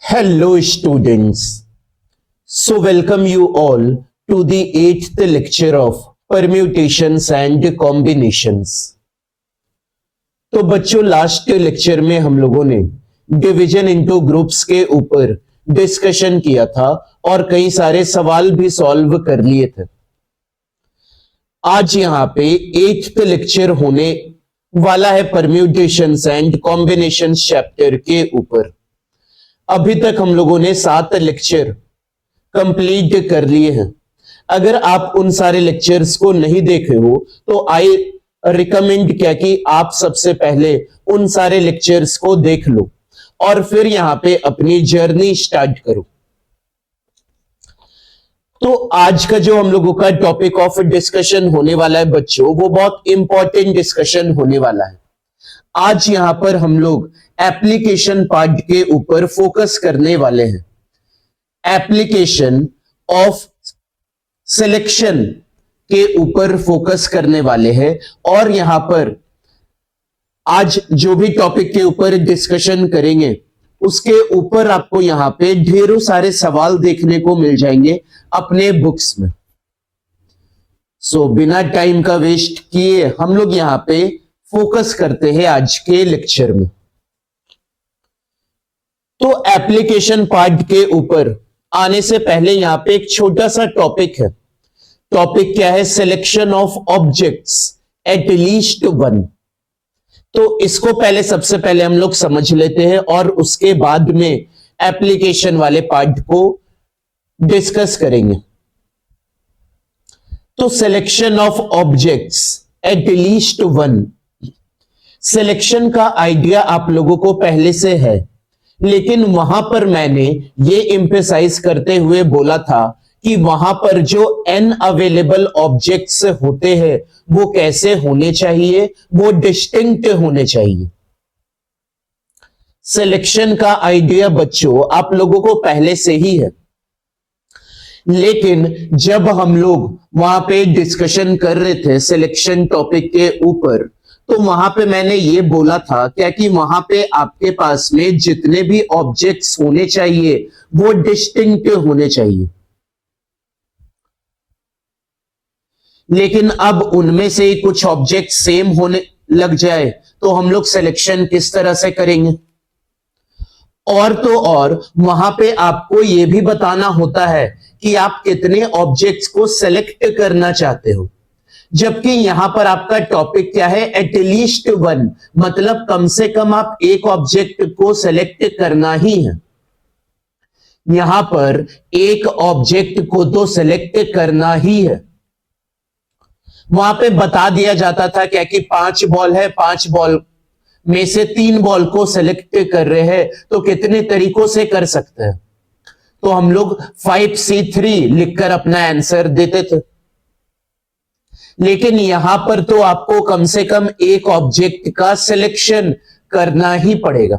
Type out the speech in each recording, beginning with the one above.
Hello students. So welcome you all to the 8th lecture of permutations and combinations. तो बच्चों last lecture में हम लोगों ने डिवीजन इनटू ग्रुप्स के ऊपर डिस्कशन किया था और कई सारे सवाल भी सॉल्व कर लिए थे। आज यहां पे 8th लेक्चर होने वाला है परम्यूटेशंस एंड कॉम्बिनेशंस चैप्टर के ऊपर। अभी तक हम लोगों ने 7 लेक्चर कंप्लीट कर लिए हैं। अगर आप उन सारे लेक्चर्स को नहीं देखे हो तो आई रिकमेंड क्या कि आप सबसे पहले उन सारे लेक्चर्स को देख लो और फिर यहां पे अपनी जर्नी स्टार्ट करो। तो आज का जो हम लोगों का टॉपिक ऑफ डिस्कशन होने वाला है बच्चों, वो बहुत इंपॉर्टेंट डिस्कशन होने वाला है। आज यहां पर हम लोग एप्लीकेशन पार्ट के ऊपर फोकस करने वाले हैं। एप्लीकेशन ऑफ सिलेक्शन के ऊपर फोकस करने वाले हैं और यहां पर आज जो भी टॉपिक के ऊपर डिस्कशन करेंगे उसके ऊपर आपको यहां पे ढेरों सारे सवाल देखने को मिल जाएंगे अपने बुक्स में। सो बिना टाइम का वेस्ट किए हम लोग यहां पे फोकस करते हैं आज के लेक्चर में। तो एप्लीकेशन पार्ट के ऊपर आने से पहले यहां पे एक छोटा सा टॉपिक है। टॉपिक क्या है? Selection of objects at least one. तो इसको पहले सबसे पहले हम लोग समझ लेते हैं और उसके बाद में एप्लीकेशन वाले पार्ट को डिस्कस करेंगे। तो selection of objects at least one, selection का आइडिया आप लोगों को पहले से है, लेकिन वहां पर मैंने ये एम्फेसाइज करते हुए बोला था कि वहां पर जो n अवेलेबल ऑब्जेक्ट्स होते हैं वो कैसे होने चाहिए, वो डिस्टिंक्ट होने चाहिए। सिलेक्शन का आइडिया बच्चों आप लोगों को पहले से ही है, लेकिन जब हम लोग वहां पे डिस्कशन कर रहे थे सिलेक्शन टॉपिक के ऊपर, तो वहां पे मैंने ये बोला था क्या कि वहां पे आपके पास में जितने भी ऑब्जेक्ट्स होने चाहिए वो डिस्टिंक्ट होने चाहिए। लेकिन अब उनमें से ही कुछ ऑब्जेक्ट सेम होने लग जाए तो हम लोग सिलेक्शन किस तरह से करेंगे? और तो और वहां पे आपको यह भी बताना होता है कि आप कितने ऑब्जेक्ट्स को सेलेक्ट करना चाहते हो, जबकि यहां पर आपका टॉपिक क्या है? एटलीस्ट वन, मतलब कम से कम आप एक ऑब्जेक्ट को सेलेक्ट करना ही है। यहां पर एक ऑब्जेक्ट को तो सेलेक्ट करना ही है। वहां पे बता दिया जाता था क्या कि 5 बॉल है, 5 बॉल में से 3 बॉल को सेलेक्ट कर रहे हैं, तो कितने तरीकों से कर सकते हैं? तो हम लोग 5C3 लिखकर अपना आंसर देते थे। लेकिन यहां पर तो आपको कम से कम एक ऑब्जेक्ट का सिलेक्शन करना ही पड़ेगा।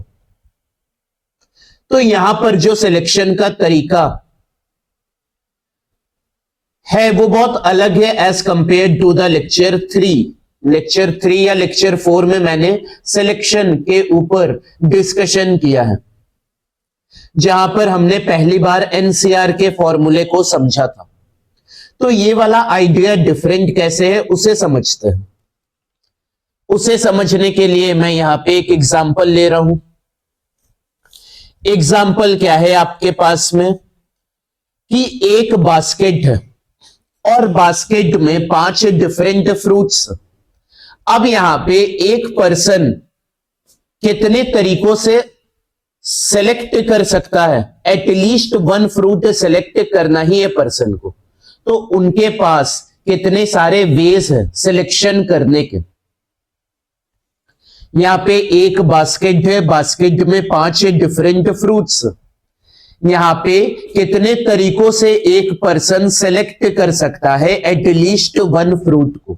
तो यहां पर जो सिलेक्शन का तरीका है वो बहुत अलग है as compare to the lecture 3 या लेक्चर 4 में मैंने सिलेक्शन के ऊपर डिस्कशन किया है, जहां पर हमने पहली बार एनसीआर के फॉर्मूले को समझा था। तो ये वाला आइडिया डिफरेंट कैसे है उसे समझते हैं। उसे समझने के लिए मैं यहां पे एक एग्जांपल ले रहा हूं। एग्जांपल क्या है आपके पास में कि एक बास्केट है और बास्केट में 5 डिफरेंट फ्रूट्स। अब यहां पे एक पर्सन कितने तरीकों से सेलेक्ट कर सकता है? एटलीस्ट वन फ्रूट सेलेक्ट करना ही है पर्सन को। तो उनके पास कितने सारे वेज है सिलेक्शन करने के। यहां पे एक बास्केट है, बास्केट में 5 डिफरेंट फ्रूट्स। यहां पे कितने तरीकों से एक पर्सन सेलेक्ट कर सकता है एटलीस्ट वन फ्रूट को।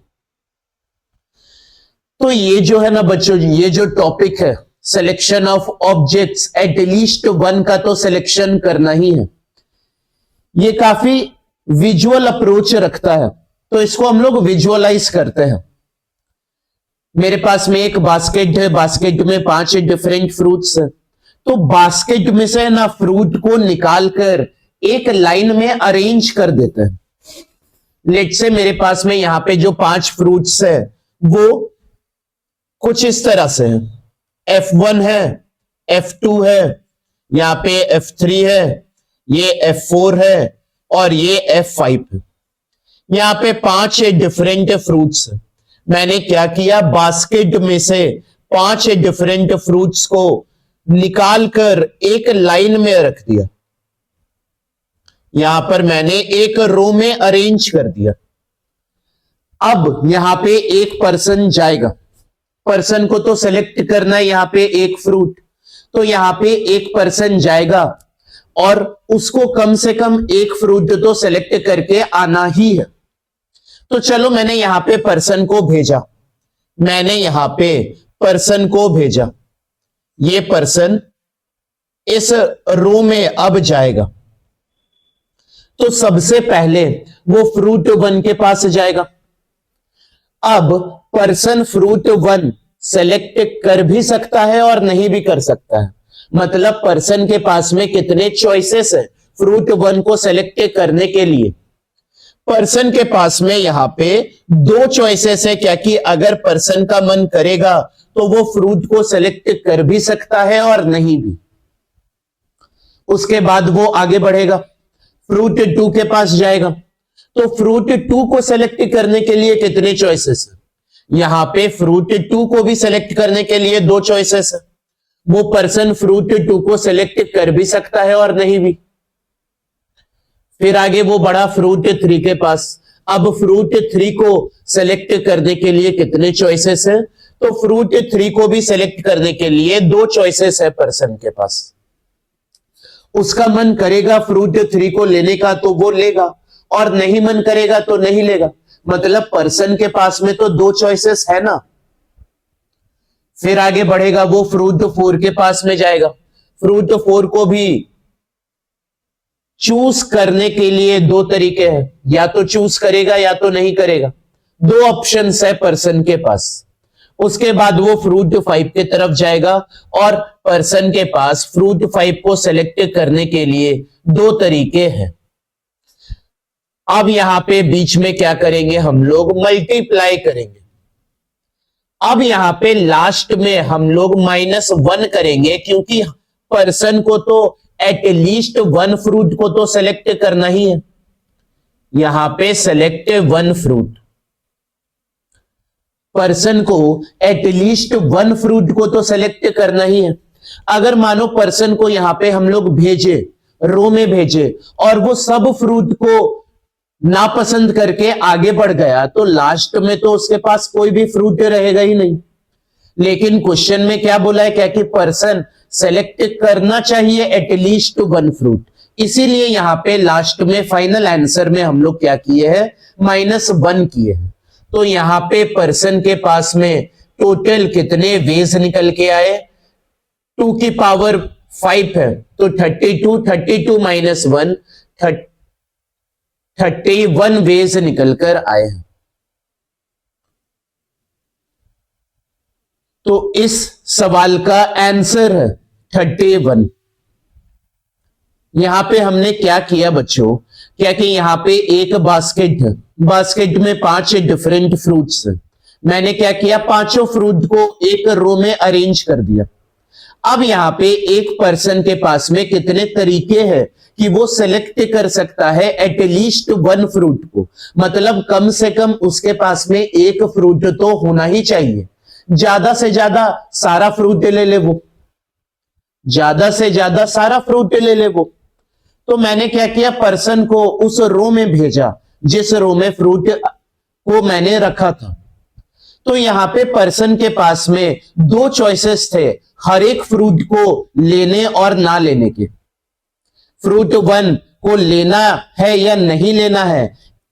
तो ये जो है ना बच्चों, ये जो टॉपिक है selection of objects at least one का, तो सिलेक्शन करना ही है। ये काफी विजुअल अप्रोच रखता है, तो इसको हम लोग विजुअलाइज करते हैं। मेरे पास में एक बास्केट है, बास्केट में 5 डिफरेंट फ्रूट्स है, तो बास्केट में से ना फ्रूट को निकालकर एक लाइन में अरेंज कर देते हैं। लेट से मेरे पास में यहां पे जो 5 फ्रूट्स है वो कुछ इस तरह से है। F1 है, F2 है, यहां पे F3 है, ये F4 है और ये F5 है। यहां पे 5 डिफरेंट फ्रूट्स है। मैंने क्या किया, बास्केट में से 5 डिफरेंट फ्रूट्स को निकालकर एक लाइन में रख दिया। यहां पर मैंने एक रो में अरेंज कर दिया। अब यहां पे एक पर्सन जाएगा, पर्सन को तो सेलेक्ट करना है यहां पे एक फ्रूट, तो यहां पे एक पर्सन जाएगा और उसको कम से कम एक फ्रूट तो सेलेक्ट करके आना ही है। तो चलो मैंने यहां पे पर्सन को भेजा, मैंने यहां पे पर्सन को भेजा। ये पर्सन इस रो में अब जाएगा, तो सबसे पहले वो फ्रूट 1 के पास जाएगा। अब पर्सन फ्रूट 1 सेलेक्ट कर भी सकता है और नहीं भी कर सकता है। मतलब पर्सन के पास में कितने चॉइसेस है फ्रूट 1 को सेलेक्ट करने के लिए। पर्सन के पास में यहां पे 2 चॉइसेस है, क्या कि अगर पर्सन का मन करेगा तो वो फ्रूट को सेलेक्ट कर भी सकता है और नहीं भी। उसके बाद वो आगे बढ़ेगा, फ्रूट 2 के पास जाएगा। तो फ्रूट 2 को सेलेक्ट करने के लिए कितने चॉइसेस है, यहां पे फ्रूट 2 को भी सेलेक्ट करने के लिए 2 चॉइसेस है। वो पर्सन फ्रूट 2 को सेलेक्ट कर भी सकता है और नहीं भी। फिर आगे वो बढ़ा फ्रूट 3 के पास। अब फ्रूट 3 को सेलेक्ट करने के लिए कितने चॉइसेस है, तो फ्रूट 3 को भी सेलेक्ट करने के लिए 2 चॉइसेस है पर्सन के पास। उसका मन करेगा फ्रूट 3 को लेने का तो वो लेगा, और नहीं मन करेगा तो नहीं लेगा। मतलब पर्सन के पास में तो 2 चॉइसेस है ना। फिर आगे बढ़ेगा, वो फ्रूट 4 के पास में जाएगा। फ्रूट 4 को भी चूज करने के लिए 2 तरीके हैं, या तो चूज करेगा या तो नहीं करेगा। 2 ऑप्शंस है पर्सन के पास। उसके बाद वो फ्रूट 5 की तरफ जाएगा और पर्सन के पास फ्रूट 5 को सेलेक्ट करने के लिए 2 तरीके हैं। अब यहां पे बीच में क्या करेंगे, हम लोग मल्टीप्लाई करेंगे। अब यहां पे लास्ट में हम लोग -1 करेंगे, क्योंकि पर्सन को तो एटलीस्ट 1 फ्रूट को तो सेलेक्ट करना ही है। यहां पे सेलेक्ट 1 फ्रूट, पर्सन को एटलीस्ट 1 फ्रूट को तो सेलेक्ट करना ही है। अगर मानो पर्सन को यहां पे हम लोग भेजे, रो में भेजे, और वो सब फ्रूट को नापसंद करके आगे बढ़ गया, तो लास्ट में तो उसके पास कोई भी फ्रूट रहेगा ही नहीं। लेकिन क्वेश्चन में क्या बोला है, क्या कि पर्सन सेलेक्ट करना चाहिए एटलीस्ट 1 फ्रूट। इसीलिए यहां पे लास्ट में फाइनल आंसर में हम लोग क्या किए हैं, -1 किए हैं। तो यहां पे पर्सन के पास में टोटल कितने वेज निकल के आए, 2 की पावर 5 है, तो 32 -1 31 वेज निकलकर आए हैं। तो इस सवाल का आंसर है 31। यहां पे हमने क्या किया बच्चों, क्या कि यहां पे एक बास्केट है, बास्केट में 5 डिफरेंट फ्रूट्स है। मैंने क्या किया, 5 फ्रूट को एक रो में अरेंज कर दिया। अब यहां पे एक पर्सन के पास में कितने तरीके हैं कि वो सेलेक्ट कर सकता है एटलीस्ट 1 फ्रूट को। मतलब कम से कम उसके पास में एक फ्रूट तो होना ही चाहिए। ज्यादा से ज्यादा सारा फ्रूट ले ले वो, ज्यादा से ज्यादा सारा फ्रूट ले ले वो। तो मैंने क्या किया, पर्सन को उस रो में भेजा जिस रो में फ्रूट को मैंने रखा था। तो यहां पे पर्सन के पास में 2 चॉइसेस थे हर एक फ्रूट को लेने और ना लेने के। फ्रूट 1 को लेना है या नहीं लेना है,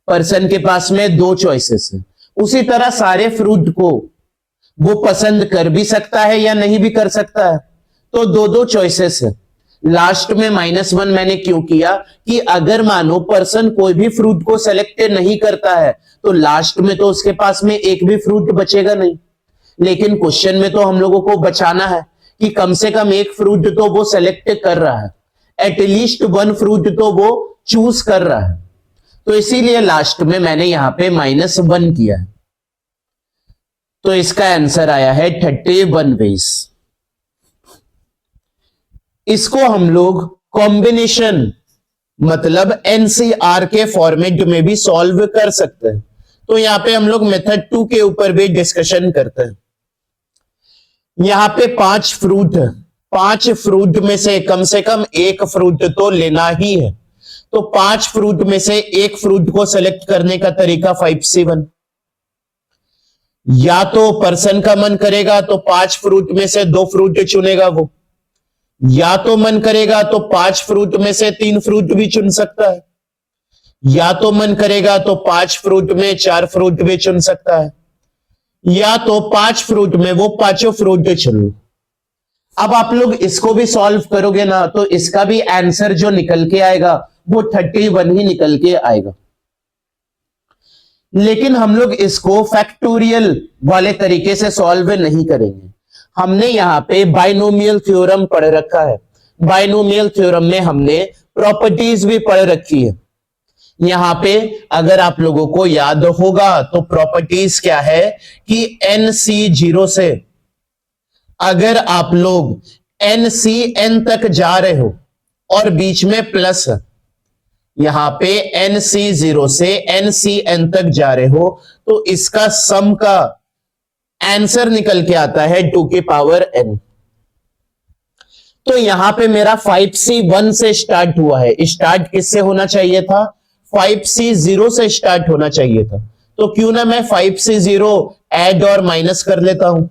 पर्सन के पास में 2 चॉइसेस है। उसी तरह सारे फ्रूट को वो पसंद कर भी सकता है या नहीं भी कर सकता है, तो 2 चॉइसेस है। लास्ट में -1 मैंने क्यों किया, कि अगर मानो पर्सन कोई भी फ्रूट को सेलेक्ट नहीं करता है तो लास्ट में तो उसके पास में एक भी फ्रूट बचेगा नहीं। लेकिन क्वेश्चन में तो हम लोगों को बचाना है कि कम से कम एक फ्रूट तो वो सेलेक्ट कर रहा है, एटलीस्ट वन फ्रूट तो वो चूज कर रहा है। तो इसीलिए लास्ट में मैंने यहां पे -1 किया है। तो इसका आंसर आया है 31 वेज। इसको हम लोग कॉम्बिनेशन मतलब एनसीआर के फॉर्मेट में भी सॉल्व कर सकते हैं। तो यहां पे हम लोग मेथड 2 के ऊपर भी डिस्कशन करते हैं। यहां पे 5 फ्रूट है, 5 फ्रूट में से कम एक फ्रूट तो लेना ही है। तो 5 फ्रूट में से एक फ्रूट को सेलेक्ट करने का तरीका 5C1। या तो पर्सन का मन करेगा तो 5 फ्रूट में से 2 फ्रूट चुनेगा वो, या तो मन करेगा तो 5 फ्रूट में से 3 फ्रूट भी चुन सकता है, या तो मन करेगा तो 5 फ्रूट में 4 फ्रूट भी चुन सकता है, या तो 5 फ्रूट में वो पांचों फ्रूट चुन लो। अब आप लोग इसको भी सॉल्व करोगे ना तो इसका भी आंसर जो निकल के आएगा वो 31 ही निकल के आएगा। लेकिन हम लोग इसको फैक्टोरियल वाले तरीके से सॉल्व नहीं करेंगे। हमने यहां पे बाइनोमियल थ्योरम पढ़ रखा है। बाइनोमियल थ्योरम में हमने प्रॉपर्टीज भी पढ़ रखी है। यहां पे अगर आप लोगों को याद होगा तो प्रॉपर्टीज क्या है कि NC0 से अगर आप लोग NCN तक जा रहे हो और बीच में प्लस, यहां पे NC0 से NCN तक जा रहे हो तो इसका सम का आंसर निकल के आता है 2 की पावर n। तो यहां पे मेरा 5C1 से स्टार्ट हुआ है। स्टार्ट किससे होना चाहिए था? 5C0 से स्टार्ट होना चाहिए था। तो क्यों ना मैं 5C0 ऐड और माइनस कर लेता हूं।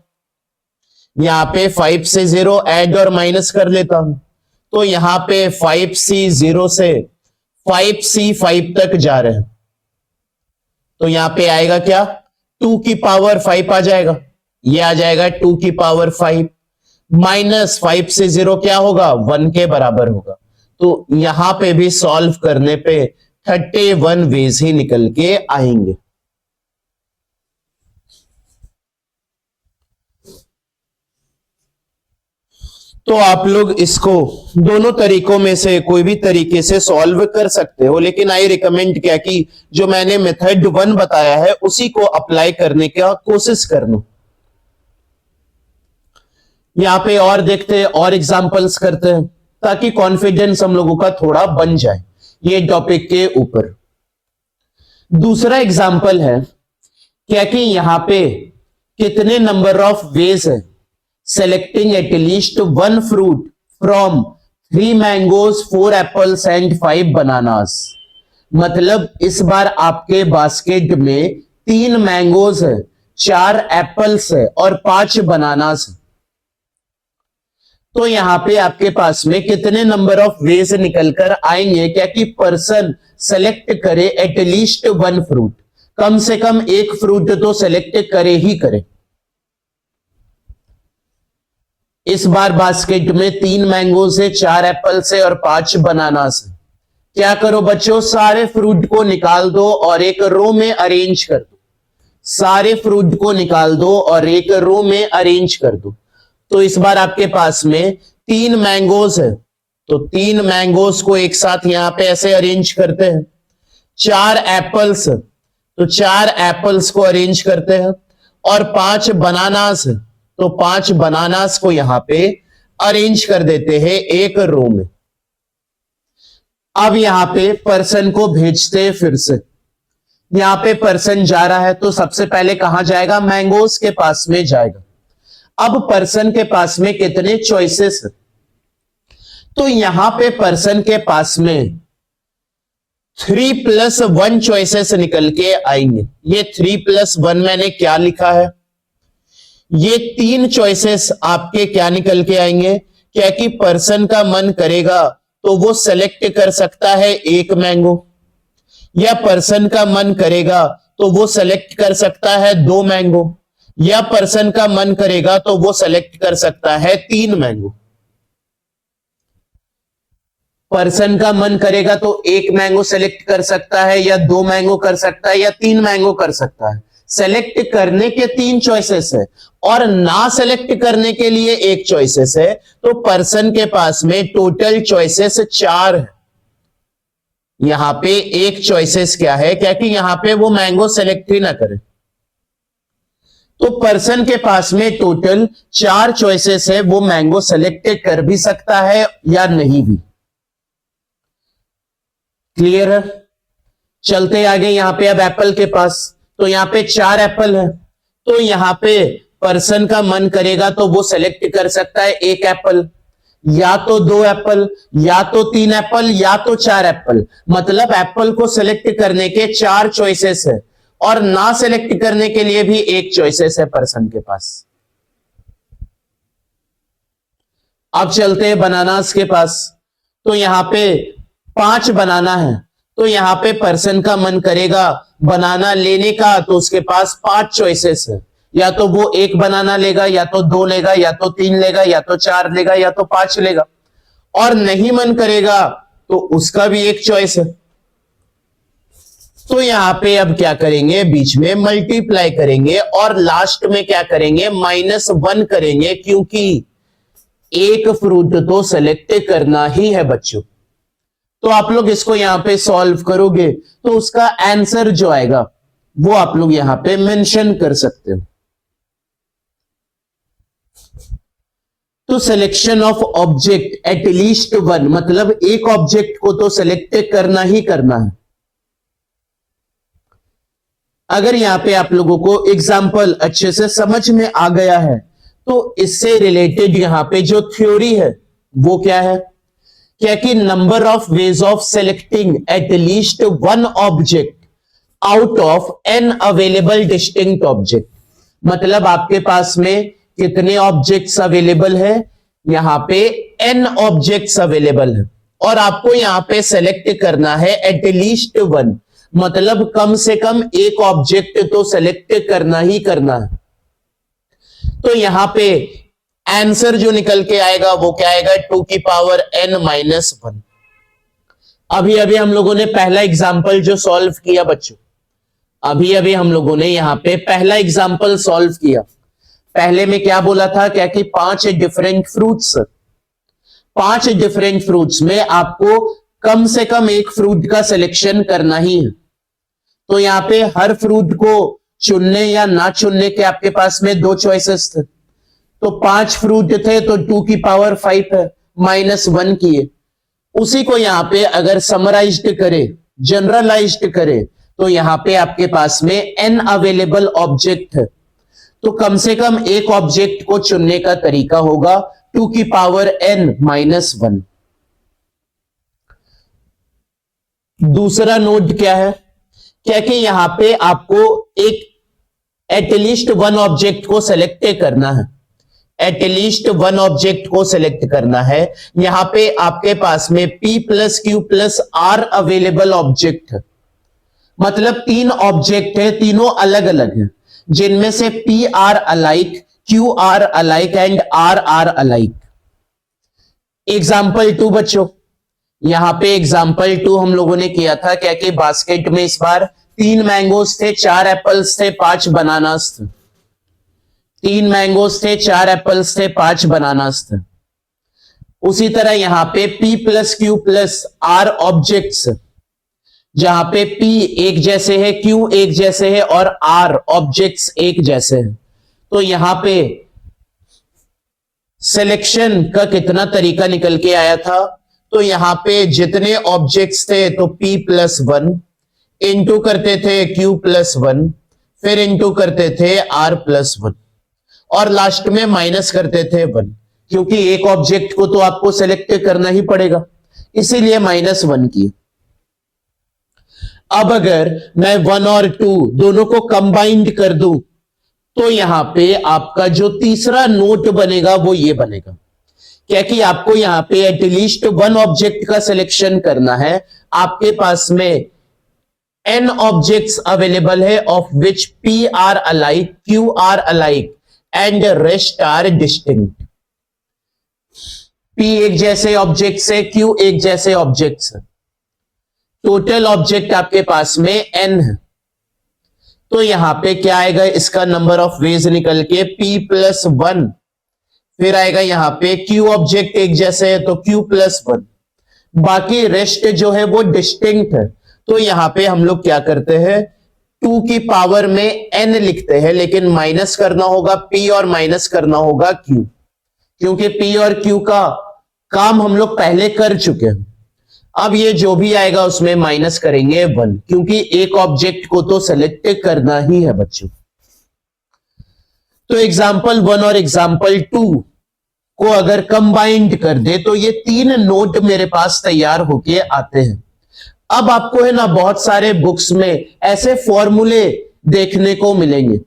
यहां पे 5C0 ऐड और माइनस कर लेता हूं। तो यहां पे 5C0 से 5C5 तक जा रहे हैं। तो यहां पे आएगा क्या? 2 की पावर 5 आ जाएगा। ये आ जाएगा 2 की पावर 5 माइनस 5C0 क्या होगा? 1 के बराबर होगा। तो यहां पे भी सॉल्व करने पे 31 वेज ही निकल के आएंगे। तो आप लोग इसको दोनों तरीकों में से कोई भी तरीके से सॉल्व कर सकते हो, लेकिन आई रिकमेंड क्या कि जो मैंने मेथड 1 बताया है उसी को अप्लाई करने का कोशिश करना। यहां पे और देखते हैं और एग्जांपल्स करते हैं ताकि कॉन्फिडेंस हम लोगों का थोड़ा बन जाए ये टॉपिक के ऊपर। दूसरा एग्जांपल है क्या कि यहां पे कितने नंबर ऑफ वेज है selecting at least 1 fruit from 3 mangoes 4 apples and 5 bananas. मतलब इस बार आपके बास्केट में 3 मैंगोज है, 4 एप्पल्स है और 5 बनानास है। तो यहां पे आपके पास में कितने नंबर ऑफ वेज निकल कर आएंगे क्या कि पर्सन सेलेक्ट करे एटलीस्ट 1 फ्रूट, कम से कम एक फ्रूट तो सेलेक्ट करे ही करे। इस बार बास्केट में 3 मैंगो से 4 एप्पल से और 5 बनाना से। क्या करो बच्चों, सारे फ्रूट को निकाल दो और एक रो में अरेंज कर दो। सारे फ्रूट को निकाल दो और एक रो में अरेंज कर दो। तो इस बार आपके पास में 3 मैंगोज है, तो 3 मैंगोज को एक साथ यहां पे ऐसे अरेंज करते हैं। 4 एप्पल्स, तो 4 एप्पल्स को अरेंज करते हैं और 5 बनानास, तो 5 बनानास को यहां पे अरेंज कर देते हैं एक रो में। अब यहां पे पर्सन को भेजते हैं फिर से। यहां पे पर्सन जा रहा है तो सबसे पहले कहां जाएगा? मैंगोज के पास में जाएगा। अब पर्सन के पास में कितने चॉइसेस है? तो यहां पे पर्सन के पास में 3+1 चॉइसेस निकल के आएंगे। ये 3+1 मैंने क्या लिखा है? ये 3 चॉइसेस आपके क्या निकल के आएंगे? क्या कि पर्सन का मन करेगा तो वो सेलेक्ट कर सकता है 1 मैंगो, या पर्सन का मन करेगा तो वो सेलेक्ट कर सकता है 2 मैंगो, या पर्सन का मन करेगा तो वो सेलेक्ट कर सकता है 3 मैंगो। पर्सन का मन करेगा तो 1 मैंगो सेलेक्ट कर सकता है, या 2 मैंगो कर सकता है, या 3 मैंगो कर सकता है। सेलेक्ट करने के 3 चॉइसेस है और ना सेलेक्ट करने के लिए 1 चॉइसेस है, तो पर्सन के पास में टोटल चॉइसेस 4 है। यहां पे 1 चॉइसेस क्या है, क्या कि यहां पे वो मैंगो सेलेक्ट ही ना करे, तो पर्सन के पास में टोटल 4 चॉइसेस है, वो मैंगो सेलेक्ट कर भी सकता है या नहीं भी। क्लियर है? चलते आगे, यहां पे अब एप्पल के पास, तो यहां पे 4 एप्पल है, तो यहां पे पर्सन का मन करेगा तो वो सेलेक्ट कर सकता है 1 एप्पल, या तो 2 एप्पल, या तो 3 एप्पल, या तो 4 एप्पल। मतलब एप्पल को सेलेक्ट करने के 4 चॉइसेस है और ना सेलेक्ट करने के लिए भी 1 चॉइसेस है पर्सन के पास। अब चलते हैं बनानास के पास, तो यहां पे 5 बनाना है, तो यहां पे पर्सन का मन करेगा बनाना लेने का, तो उसके पास 5 चॉइसेस है, या तो वो 1 बनाना लेगा, या तो 2 लेगा, या तो 3 लेगा, या तो 4 लेगा, या तो 5 लेगा। और नहीं मन करेगा तो उसका भी 1 चॉइस है। तो यहां पे अब क्या करेंगे, बीच में मल्टीप्लाई करेंगे और लास्ट में क्या करेंगे, -1 करेंगे, क्योंकि एक फ्रूट तो सेलेक्ट करना ही है बच्चों। तो आप लोग इसको यहां पे सॉल्व करोगे तो उसका आंसर जो आएगा वो आप लोग यहां पे मेंशन कर सकते हो। तो selection of object at least 1, मतलब एक ऑब्जेक्ट को तो सिलेक्ट करना ही करना है। अगर यहां पे आप लोगों को एग्जाम्पल अच्छे से समझ में आ गया है तो इससे रिलेटेड यहां पे जो थ्योरी है वो क्या है, क्या कि number of ways of selecting at least 1 object out of n available distinct object. मतलब आपके पास में कितने ऑब्जेक्ट्स अवेलेबल है, यहां पे n ऑब्जेक्ट्स अवेलेबल है और आपको यहां पे सेलेक्ट करना है एट लीस्ट 1, मतलब कम से कम एक ऑब्जेक्ट तो सेलेक्ट करना ही करना है। तो यहां पे आंसर जो निकल के आएगा वो क्या आएगा, 2 की पावर n-1। अभी अभी हम लोगों ने पहला एग्जाम्पल जो सॉल्व किया बच्चों, अभी अभी हम लोगों ने यहां पे पहला एग्जाम्पल सॉल्व किया। पहले में क्या बोला था, क्या कि 5 डिफरेंट फ्रूट्स में आपको कम से कम एक फ्रूट का सिलेक्शन करना ही है। तो यहां पे हर फ्रूट को चुनने या ना चुनने के आपके पास में 2 चॉइसेस थे। तो 5 फ्रूट थे तो 2 की पावर 5 है, -1 किए। उसी को यहां पे अगर समराइज्ड करे, जनरलाइज्ड करे, तो यहां पे आपके पास में n अवेलेबल ऑब्जेक्ट है, तो कम से कम एक ऑब्जेक्ट को चुनने का तरीका होगा 2 की पावर n-1। दूसरा नोट क्या है, क्या कि यहां पे आपको एक एटलीस्ट 1 ऑब्जेक्ट को सेलेक्ट करना है, एटलीस्ट 1 ऑब्जेक्ट को सेलेक्ट करना है। यहां पे आपके पास में p + q + r available object है, मतलब 3 ऑब्जेक्ट है, तीनों अलग अलग है, जिनमें से p r alike, q r alike and r r alike. Example 2 बच्चों, यहां पे एग्जाम्पल 2 हम लोगों ने किया था, क्या कि बास्केट में इस बार 3 मैंगोज थे, 4 एप्पल्स थे, 5 बनानास थे। 3 मैंगोज थे, 4 एप्पल्स थे, 5 बनानास थे। उसी तरह यहां पे p + q + r ऑब्जेक्ट्स, जहां पे p एक जैसे है, q एक जैसे है और r ऑब्जेक्ट्स एक जैसे हैं। तो यहां पे सिलेक्शन का कितना तरीका निकल के आया था, तो यहां पे जितने ऑब्जेक्ट्स थे तो p + 1 इंटू करते थे q + 1, फिर इंटू करते थे r + 1 और लास्ट में माइनस करते थे 1, क्योंकि एक ऑब्जेक्ट को तो आपको सेलेक्ट करना ही पड़ेगा, इसीलिए -1 किया। अब अगर मैं 1 और 2 दोनों को कंबाइंड कर दूं तो यहां पे आपका जो तीसरा नोट बनेगा वो ये बनेगा, क्या कि आपको यहां पे एटलीस्ट 1 ऑब्जेक्ट का सिलेक्शन करना है। आपके पास में n ऑब्जेक्ट्स अवेलेबल है, of which p r alike, q r alike and rest are distinct. p एक जैसे ऑब्जेक्ट्स है, q एक जैसे ऑब्जेक्ट्स है। टोटल ऑब्जेक्ट आपके पास में n है। तो यहां पे क्या आएगा, इसका नंबर ऑफ वेज निकल के p+1। फिर आएगा यहाँ पे q ऑब्जेक्ट एक जैसे है तो q+1। बाकी रेस्ट जो है वो डिस्टिंक्ट है, तो यहां पे हम लोग क्या करते हैं, 2 की पावर में n लिखते हैं, लेकिन माइनस करना होगा p और माइनस करना होगा q, क्योंकि p और q का काम हम लोग पहले कर चुके हैं। अब ये जो भी आएगा उसमें माइनस करेंगे 1, क्योंकि एक ऑब्जेक्ट को तो सेलेक्ट करना ही है बच्चों। तो एग्जाम्पल 1 और एग्जाम्पल 2 को अगर कंबाइंड कर दे तो ये 3 नोट मेरे पास तैयार होके आते हैं। अब आपको है ना बहुत सारे बुक्स में ऐसे फॉर्मूले देखने को मिलेंगे,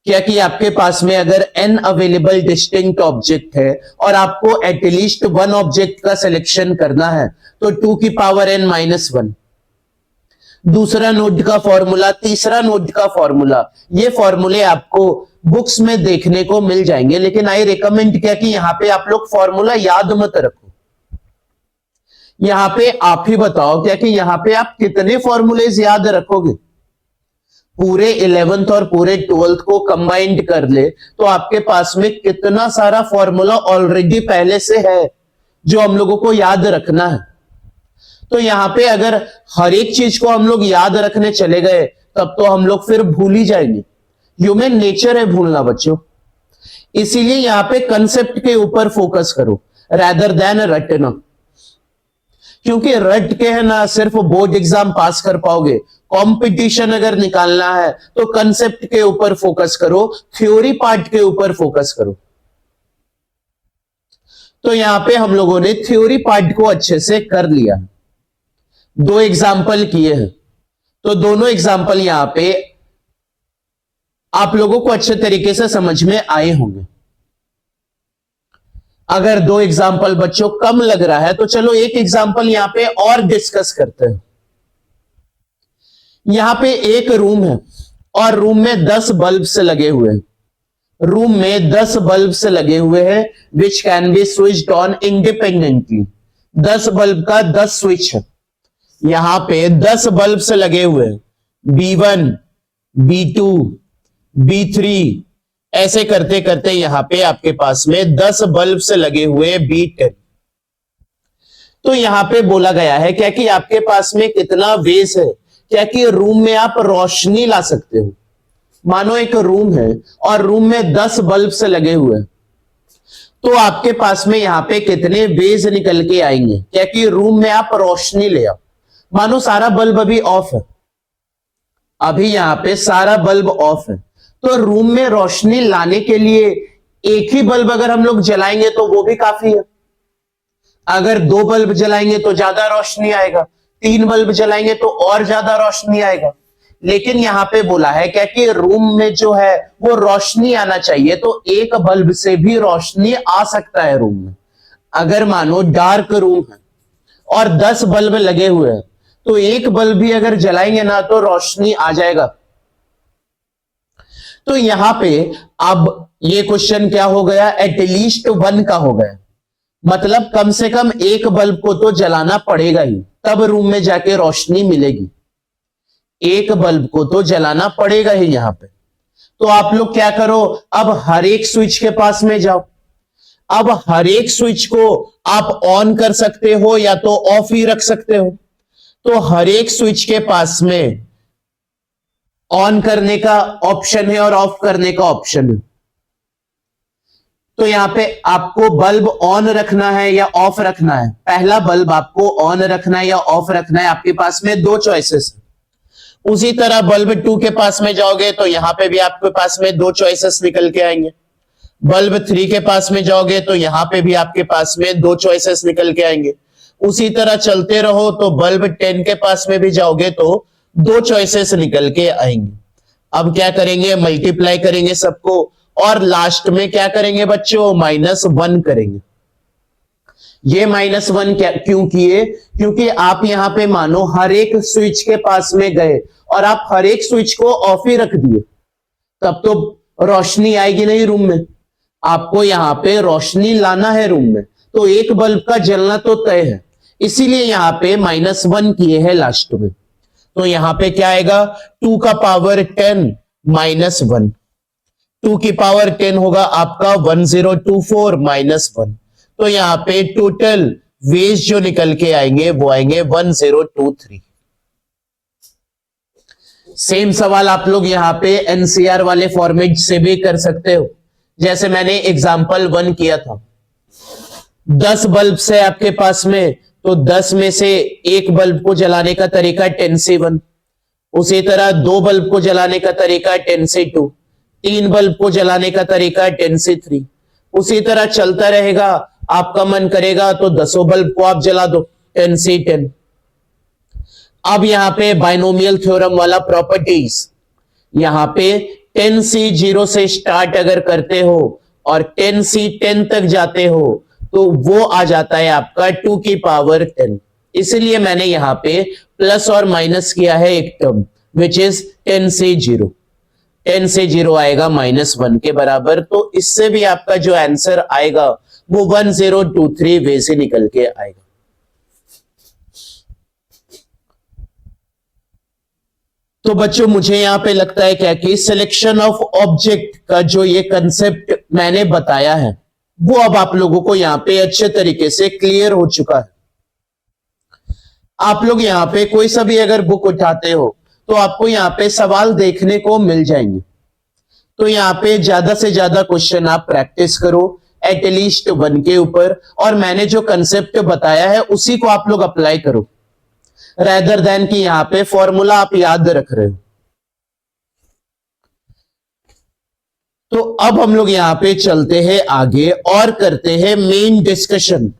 क्या कि आपके पास में अगर n अवेलेबल डिस्टिंक्ट ऑब्जेक्ट है और आपको एटलीस्ट 1 ऑब्जेक्ट का सिलेक्शन करना है तो 2 की पावर n -1, दूसरा नोड का फॉर्मूला, तीसरा नोड का फॉर्मूला, ये फॉर्मूले आपको बुक्स में देखने को मिल जाएंगे। लेकिन आई रिकमेंड क्या कि यहां पे आप लोग फॉर्मूला याद मत रखो, यहां पे आप ही बताओ क्या कि यहां पे आप कितने फॉर्मूलेज याद रखोगे। पूरे 11th और पूरे 12th को कंबाइंड कर ले तो आपके पास में कितना सारा फॉर्मूला ऑलरेडी पहले से है जो हम लोगों को याद रखना है। तो यहां पे अगर हर एक चीज को हम लोग याद रखने चले गए तब तो हम लोग फिर भूल ही जाएंगे। ह्यूमन नेचर है भूलना बच्चों, इसीलिए यहां पे कंसेप्ट के ऊपर फोकस करो रैदर देन रटना, क्योंकि रट के है ना सिर्फ बोर्ड एग्जाम पास कर पाओगे। कंपटीशन अगर निकालना है तो कंसेप्ट के ऊपर फोकस करो, थ्योरी पार्ट के ऊपर फोकस करो। तो यहां पे हम लोगों ने थ्योरी पार्ट को अच्छे से कर लिया, 2 एग्जाम्पल किए हैं, तो दोनों एग्जाम्पल यहां पे आप लोगों को अच्छे तरीके से समझ में आए होंगे। अगर 2 एग्जाम्पल बच्चों कम लग रहा है तो चलो एक एग्जाम्पल यहां पे और डिस्कस करते हैं। यहां पे एक रूम है और रूम में 10 बल्ब्स लगे हुए हैं, रूम में 10 बल्ब्स लगे हुए हैं which can be switched on independently. 10 bulb का 10 स्विच है, यहां पे 10 बल्ब्स लगे हुए हैं, B1, B2, B3, ऐसे करते करते यहां पे आपके पास में 10 बल्ब्स लगे हुए हैं B10। तो यहां पे बोला गया है क्या कि आपके पास में कितना वेज है, क्या कि रूम में आप रोशनी ला सकते हो। मानो एक रूम है और रूम में 10 बल्ब्स लगे हुए हैं, तो आपके पास में यहां पे कितने वेज निकल के आएंगे, क्या कि रूम में आप रोशनी ले आओ। मानो सारा बल्ब अभी ऑफ है, अभी यहां पे सारा बल्ब ऑफ है, तो रूम में रोशनी लाने के लिए एक ही बल्ब अगर हम लोग जलाएंगे तो वो भी काफी है। अगर 2 बल्ब जलाएंगे तो ज्यादा रोशनी आएगा, 3 बल्ब जलाएंगे तो और ज्यादा रोशनी आएगा। लेकिन यहां पे बोला है क्या कि रूम में जो है वो रोशनी आना चाहिए, तो एक बल्ब से भी रोशनी आ सकता है रूम में। अगर मानो डार्क रूम है और 10 बल्ब लगे हुए हैं तो एक बल्ब भी अगर जलाएंगे ना तो रोशनी आ जाएगा। तो यहां पे अब ये क्वेश्चन क्या हो गया, एटलीस्ट 1 का हो गया, मतलब कम से कम एक बल्ब को तो जलाना पड़ेगा ही, तब रूम में जाके रोशनी मिलेगी। एक बल्ब को तो जलाना पड़ेगा ही यहां पे। तो आप लोग क्या करो, अब हर एक स्विच के पास में जाओ। अब हर एक स्विच को आप ऑन कर सकते हो या तो ऑफ ही रख सकते हो। तो हर एक स्विच के पास में ऑन करने का ऑप्शन है और ऑफ करने का ऑप्शन है। तो यहां पे आपको बल्ब ऑन रखना है या ऑफ रखना है, पहला बल्ब आपको ऑन रखना है या ऑफ रखना है, आपके पास में 2 चॉइसेस है। उसी तरह बल्ब 2 के पास में जाओगे तो यहां पे भी आपके पास में 2 चॉइसेस निकल के आएंगे। बल्ब 3 के पास में जाओगे तो यहां पे भी आपके पास में 2 चॉइसेस निकल के आएंगे। उसी तरह चलते रहो तो बल्ब 10 के पास में भी जाओगे तो 2 चॉइसेस निकल के आएंगे। अब क्या करेंगे, मल्टीप्लाई करेंगे सबको और लास्ट में क्या करेंगे बच्चों, -1 करेंगे। ये -1 क्यों किए, क्योंकि आप यहां पे मानो हर एक स्विच के पास में गए और आप हर एक स्विच को ऑफ ही रख दिए, तब तो रोशनी आएगी नहीं रूम में। आपको यहां पे रोशनी लाना है रूम में, तो एक बल्ब का जलना तो तय है, इसीलिए यहां पे -1 किए हैं लास्ट में। तो यहां पे क्या आएगा, 2 का पावर 10 -1, 2 की पावर 10 होगा आपका 1024 -1। तो यहाँ पे टोटल वेज जो निकल के आएंगे वो आएंगे 1023। सेम सवाल आप लोग यहाँ पे एनसीआर वाले फॉर्मेट से भी कर सकते हो, जैसे मैंने एग्जांपल 1 किया था। 10 बल्ब है आपके पास में, तो 10 में से एक बल्ब को जलाने का तरीका 10 से 1, उसी तरह 2 बल्ब को जलाने का तरीका 10 से 2, 3 बल्ब को जलाने का तरीका 10 से 3, उसी तरह चलता रहेगा। आपका मन करेगा तो 10 बल्ब को आप जला दो 10 से 10। अब यहां पे बाइनोमियल थ्योरम वाला प्रॉपर्टीज, यहां पे 10 से 0 से स्टार्ट अगर करते हो और 10 से 10 तक जाते हो तो वो आ जाता है आपका 2 की पावर 10। इसलिए मैंने यहां पे प्लस और माइनस किया है एक टर्म, विच इज 10 से 0। 10 से 0 आएगा -1 के बराबर, तो इससे भी आपका जो आंसर आएगा वो 1023 वे से निकल के आएगा। तो बच्चों मुझे यहां पे लगता है क्या कि सिलेक्शन ऑफ ऑब्जेक्ट का जो ये कंसेप्ट मैंने बताया है वो अब आप लोगों को यहां पे अच्छे तरीके से क्लियर हो चुका है। आप लोग यहां पे कोई सा भी अगर बुक उठाते हो तो आपको यहां पे सवाल देखने को मिल जाएंगे, तो यहां पे ज्यादा से ज्यादा क्वेश्चन आप प्रैक्टिस करो एटलीस्ट 1 के ऊपर, और मैंने जो कंसेप्ट बताया है उसी को आप लोग अप्लाई करो, रेदर देन कि यहां पे फॉर्मूला आप याद रख रहे हो। तो अब हम लोग यहां पे चलते हैं आगे और करते हैं मेन डिस्कशन।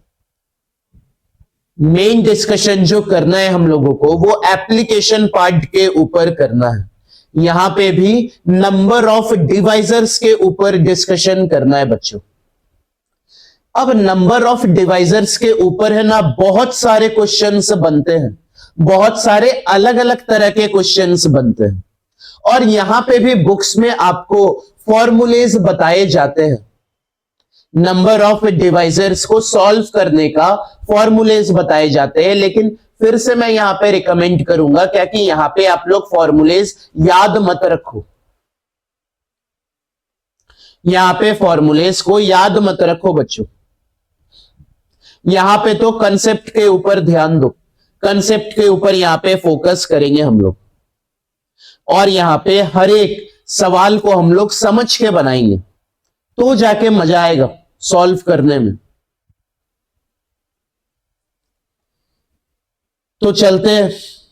मेन डिस्कशन जो करना है हम लोगों को वो एप्लीकेशन पार्ट के ऊपर करना है। यहां पे भी नंबर ऑफ डिवाइजर्स के ऊपर डिस्कशन करना है बच्चों। अब नंबर ऑफ डिवाइजर्स के ऊपर है ना बहुत सारे क्वेश्चंस बनते हैं, बहुत सारे अलग अलग तरह के क्वेश्चंस बनते हैं, और यहां पे भी बुक्स में आपको फॉर्मूलेज बताए जाते हैं। नंबर ऑफ डिवाइजर्स को सॉल्व करने का फॉर्मूलेज बताए जाते हैं, लेकिन फिर से मैं यहां पे रिकमेंड करूंगा क्या कि यहां पे आप लोग फॉर्मूलेज याद मत रखो, यहां पे फॉर्मूलेज को याद मत रखो बच्चों। यहां पे तो कंसेप्ट के ऊपर ध्यान दो, कंसेप्ट के ऊपर यहां पे फोकस करेंगे हम लोग, और यहां पे हर एक सवाल को हम लोग समझ के बनाएंगे, तो जाके मजा आएगा सॉल्व करने में। तो चलते हैं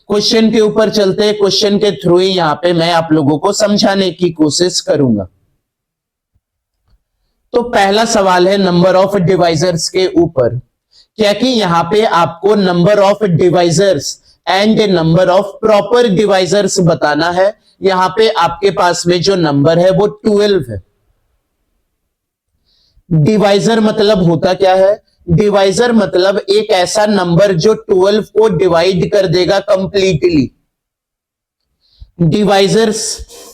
क्वेश्चन के ऊपर, चलते हैं क्वेश्चन के थ्रू ही यहां पे मैं आप लोगों को समझाने की कोशिश करूंगा। तो पहला सवाल है नंबर ऑफ डिवाइजर्स के ऊपर, क्या कि यहां पे आपको number of divisors and number of proper divisors बताना है। यहां पे आपके पास में जो नंबर है वो 12 है। डिवाइजर मतलब होता क्या है? डिवाइजर मतलब एक ऐसा नंबर जो 12 को डिवाइड कर देगा कंप्लीटली। डिवाइजर्स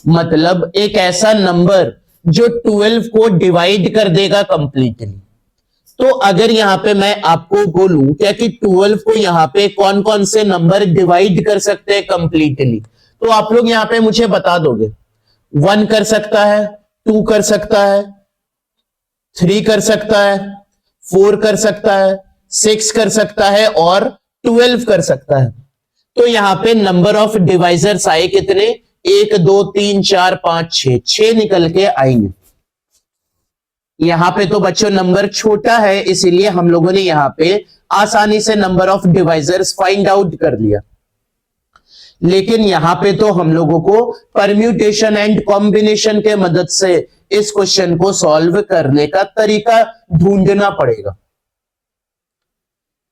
मतलब एक ऐसा नंबर जो 12 को डिवाइड कर देगा कंप्लीटली। तो अगर यहां पे मैं आपको बोलूं क्या कि 12 को यहां पे कौन कौन से नंबर डिवाइड कर सकते हैं कंप्लीटली, तो आप लोग यहां पे मुझे बता दोगे। 1 कर सकता है, 2 कर सकता है, 3 कर सकता है, 4 कर सकता है, 6 कर सकता है और 12 कर सकता है। तो यहां पे नंबर ऑफ डिवाइजर्स आए कितने? 1 2 3 4 5 6, 6 निकल के आएंगे। यहां पे तो बच्चों नंबर छोटा है, इसीलिए हम लोगों ने यहां पे आसानी से number of divisors find out कर लिया। लेकिन यहां पे तो हम लोगों को परम्यूटेशन एंड कॉम्बिनेशन के मदद से इस क्वेश्चन को सॉल्व करने का तरीका ढूंढना पड़ेगा।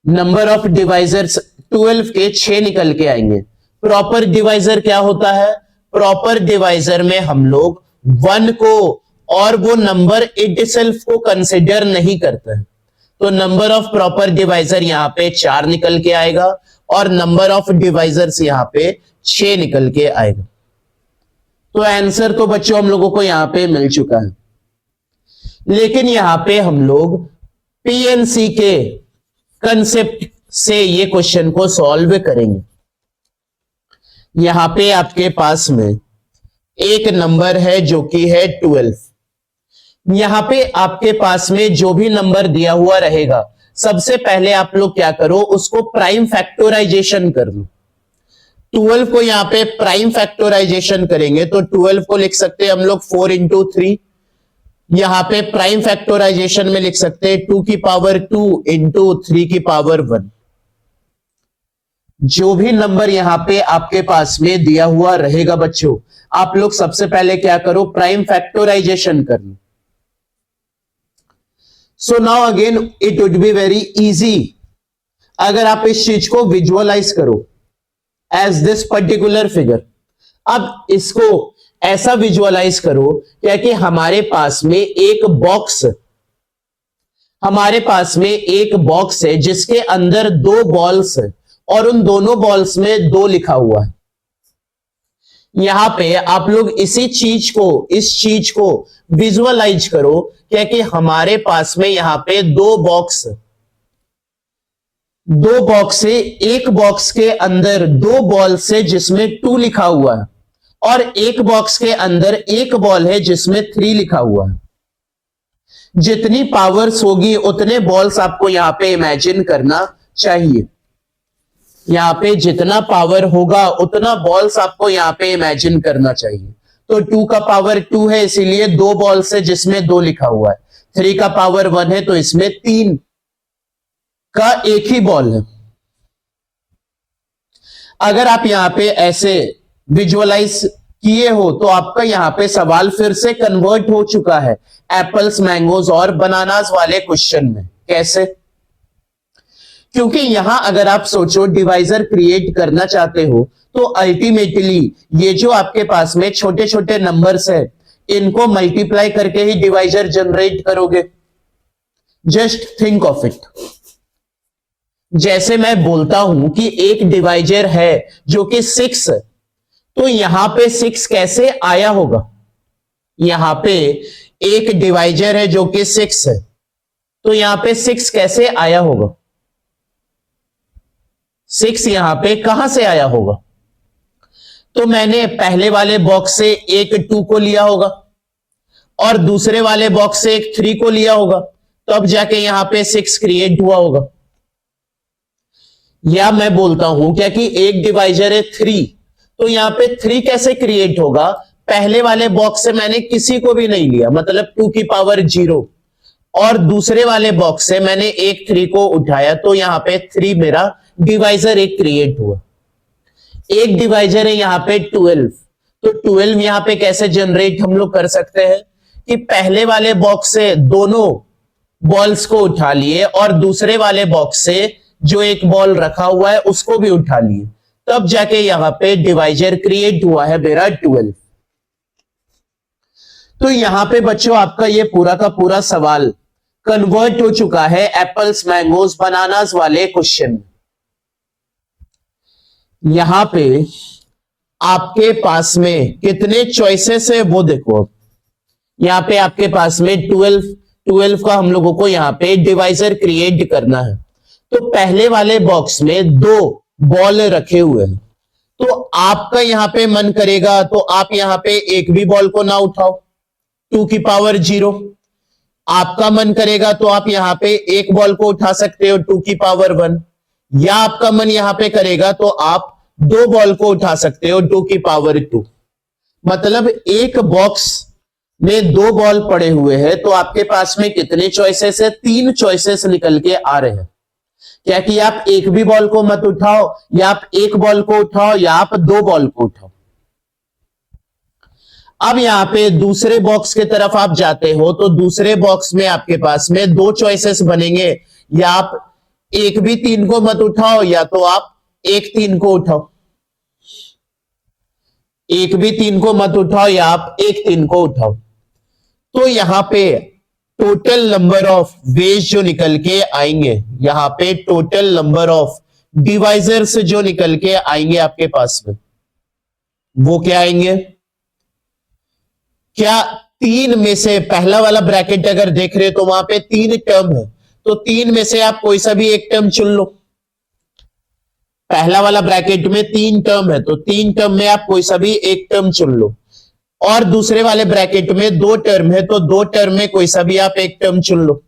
नंबर ऑफ डिवाइजर्स 12 के 6 निकल के आएंगे। प्रॉपर डिवाइजर क्या होता है? प्रॉपर डिवाइजर में हम लोग 1 को और वो नंबर इटसेल्फ को कंसिडर नहीं करते हैं। तो नंबर ऑफ प्रॉपर डिवाइजर यहां पे 4 निकल के आएगा और नंबर ऑफ डिवाइजर्स यहां पे 6 निकल के आएगा। तो आंसर तो बच्चों हम लोगों को यहां पे मिल चुका है। लेकिन यहां पे हम लोग पीएनसी के कंसेप्ट से ये क्वेश्चन को सॉल्व करेंगे। यहां पे आपके पास में एक नंबर है जो कि है 12। यहां पे आपके पास में जो भी नंबर दिया हुआ रहेगा, सबसे पहले आप लोग क्या करो, उसको प्राइम फैक्टराइजेशन कर लो। 12 को यहां पे प्राइम फैक्टराइजेशन करेंगे तो 12 को लिख सकते हैं हम लोग 4 इंटू 3। यहां पे प्राइम फैक्टराइजेशन में लिख सकते हैं 2 की पावर 2 इंटू 3 की पावर 1। जो भी नंबर यहां पे आपके पास में दिया हुआ रहेगा बच्चों, आप लोग सबसे पहले क्या करो, प्राइम फैक्टराइजेशन कर लो। So now again it would be very easy अगर आप इस चीज को विजुअलाइज करो एज दिस पर्टिकुलर फिगर। अब इसको ऐसा विजुअलाइज करो क्या कि हमारे पास में एक बॉक्स है जिसके अंदर 2 बॉल्स है और उन दोनों बॉल्स में 2 लिखा हुआ है। यहां पे आप लोग इस चीज को विजुअलाइज करो क्या कि हमारे पास में यहां पे 2 बॉक्स है। एक बॉक्स के अंदर 2 बॉल्स है जिसमें 2 लिखा हुआ है और एक बॉक्स के अंदर एक बॉल है जिसमें 3 लिखा हुआ है। जितनी पावर्स होगी उतने बॉल्स आपको यहां पे इमेजिन करना चाहिए। यहां पे जितना पावर होगा उतना बॉल्स आपको यहां पे इमेजिन करना चाहिए। तो 2 का पावर 2 है इसीलिए 2 बॉल्स है जिसमें 2 लिखा हुआ है। 3 का पावर 1 है तो इसमें 3 का एक ही बॉल है। अगर आप यहां पे ऐसे विजुअलाइज किए हो तो आपका यहां पे सवाल फिर से कन्वर्ट हो चुका है एप्पल्स, मैंगोज और बनानास वाले क्वेश्चन में। कैसे? क्योंकि यहां अगर आप सोचो डिवाइजर क्रिएट करना चाहते हो तो अल्टीमेटली ये जो आपके पास में छोटे छोटे नंबर्स है इनको मल्टीप्लाई करके ही डिवाइजर जनरेट करोगे। Just think of it. जैसे मैं बोलता हूं कि एक डिवाइजर है जो कि 6 है, तो यहां पे 6 कैसे आया होगा? यहां पे एक डिवाइजर है जो कि 6 है, तो यहां पे 6 कैसे आया होगा? 6 यहां पे कहां से आया होगा? तो मैंने पहले वाले बॉक्स से एक 2 को लिया होगा और दूसरे वाले बॉक्स से एक 3 को लिया होगा, तो अब जाके यहां पे 6 क्रिएट हुआ होगा। या मैं बोलता हूं क्या कि एक डिवाइजर है 3, तो यहां पे 3 कैसे क्रिएट होगा? पहले वाले बॉक्स से मैंने किसी को भी नहीं लिया, मतलब 2 की पावर 0, और दूसरे वाले बॉक्स से मैंने एक 3 को उठाया, तो यहां पे 3 मेरा डिवाइजर एक क्रिएट हुआ। एक डिवाइजर है यहां पे 12, तो 12 यहां पे कैसे जनरेट हम लोग कर सकते हैं कि पहले वाले बॉक्स से दोनों बॉल्स को उठा लिए और दूसरे वाले बॉक्स से जो एक बॉल रखा हुआ है उसको भी उठा लिए, तब जाके यहां पे डिवाइजर क्रिएट हुआ है मेरा 12। तो यहां पे बच्चों आपका ये पूरा का पूरा सवाल कन्वर्ट हो चुका है एप्पल्स, मैंगोज, बनानास वाले क्वेश्चन। यहां पे आपके पास में कितने चॉइसेस है वो देखो। यहां पे आपके पास में 12 का हम लोगों को यहां पे डिवाइजर क्रिएट करना है। तो पहले वाले बॉक्स में 2 बॉल रखे हुए हैं, तो आपका यहां पे मन करेगा तो आप यहां पे एक भी बॉल को ना उठाओ, 2 की पावर 0। आपका मन करेगा तो आप यहां पे एक बॉल को उठा सकते हो, 2 की पावर 1। या आपका मन यहां पे करेगा तो आप 2 बॉल को उठा सकते हो, 2 की पावर 2। मतलब एक बॉक्स में 2 बॉल पड़े हुए हैं, तो आपके पास में कितने चॉइसेस है? 3 चॉइसेस निकल के आ रहे हैं। क्या कि आप एक भी बॉल को मत उठाओ, या आप एक बॉल को उठाओ, या आप 2 बॉल को उठाओ। अब यहां पे दूसरे बॉक्स की तरफ आप जाते हो तो दूसरे बॉक्स में आपके पास में 2 चॉइसेस बनेंगे, या आप एक भी 3 को मत उठाओ, या तो आप एक 3 को उठाओ। एक भी 3 को मत उठाओ या आप एक 3 को उठाओ। तो यहां पे टोटल नंबर ऑफ वेज जो निकल के आएंगे, यहां पे टोटल नंबर ऑफ डिवाइजर्स जो निकल के आएंगे आपके पास में, वो क्या आएंगे? क्या 3 में से पहला वाला ब्रैकेट अगर देख रहे हो तो वहां पे 3 टर्म है, तो 3 में से आप कोई सा भी एक टर्म चुन लो। पहला वाला ब्रैकेट में 3 टर्म है, तो 3 टर्म में आप कोई सा भी एक टर्म चुन लो। और दूसरे वाले ब्रैकेट में 2 टर्म है, तो 2 टर्म में कोई सा भी आप एक टर्म चुन लो।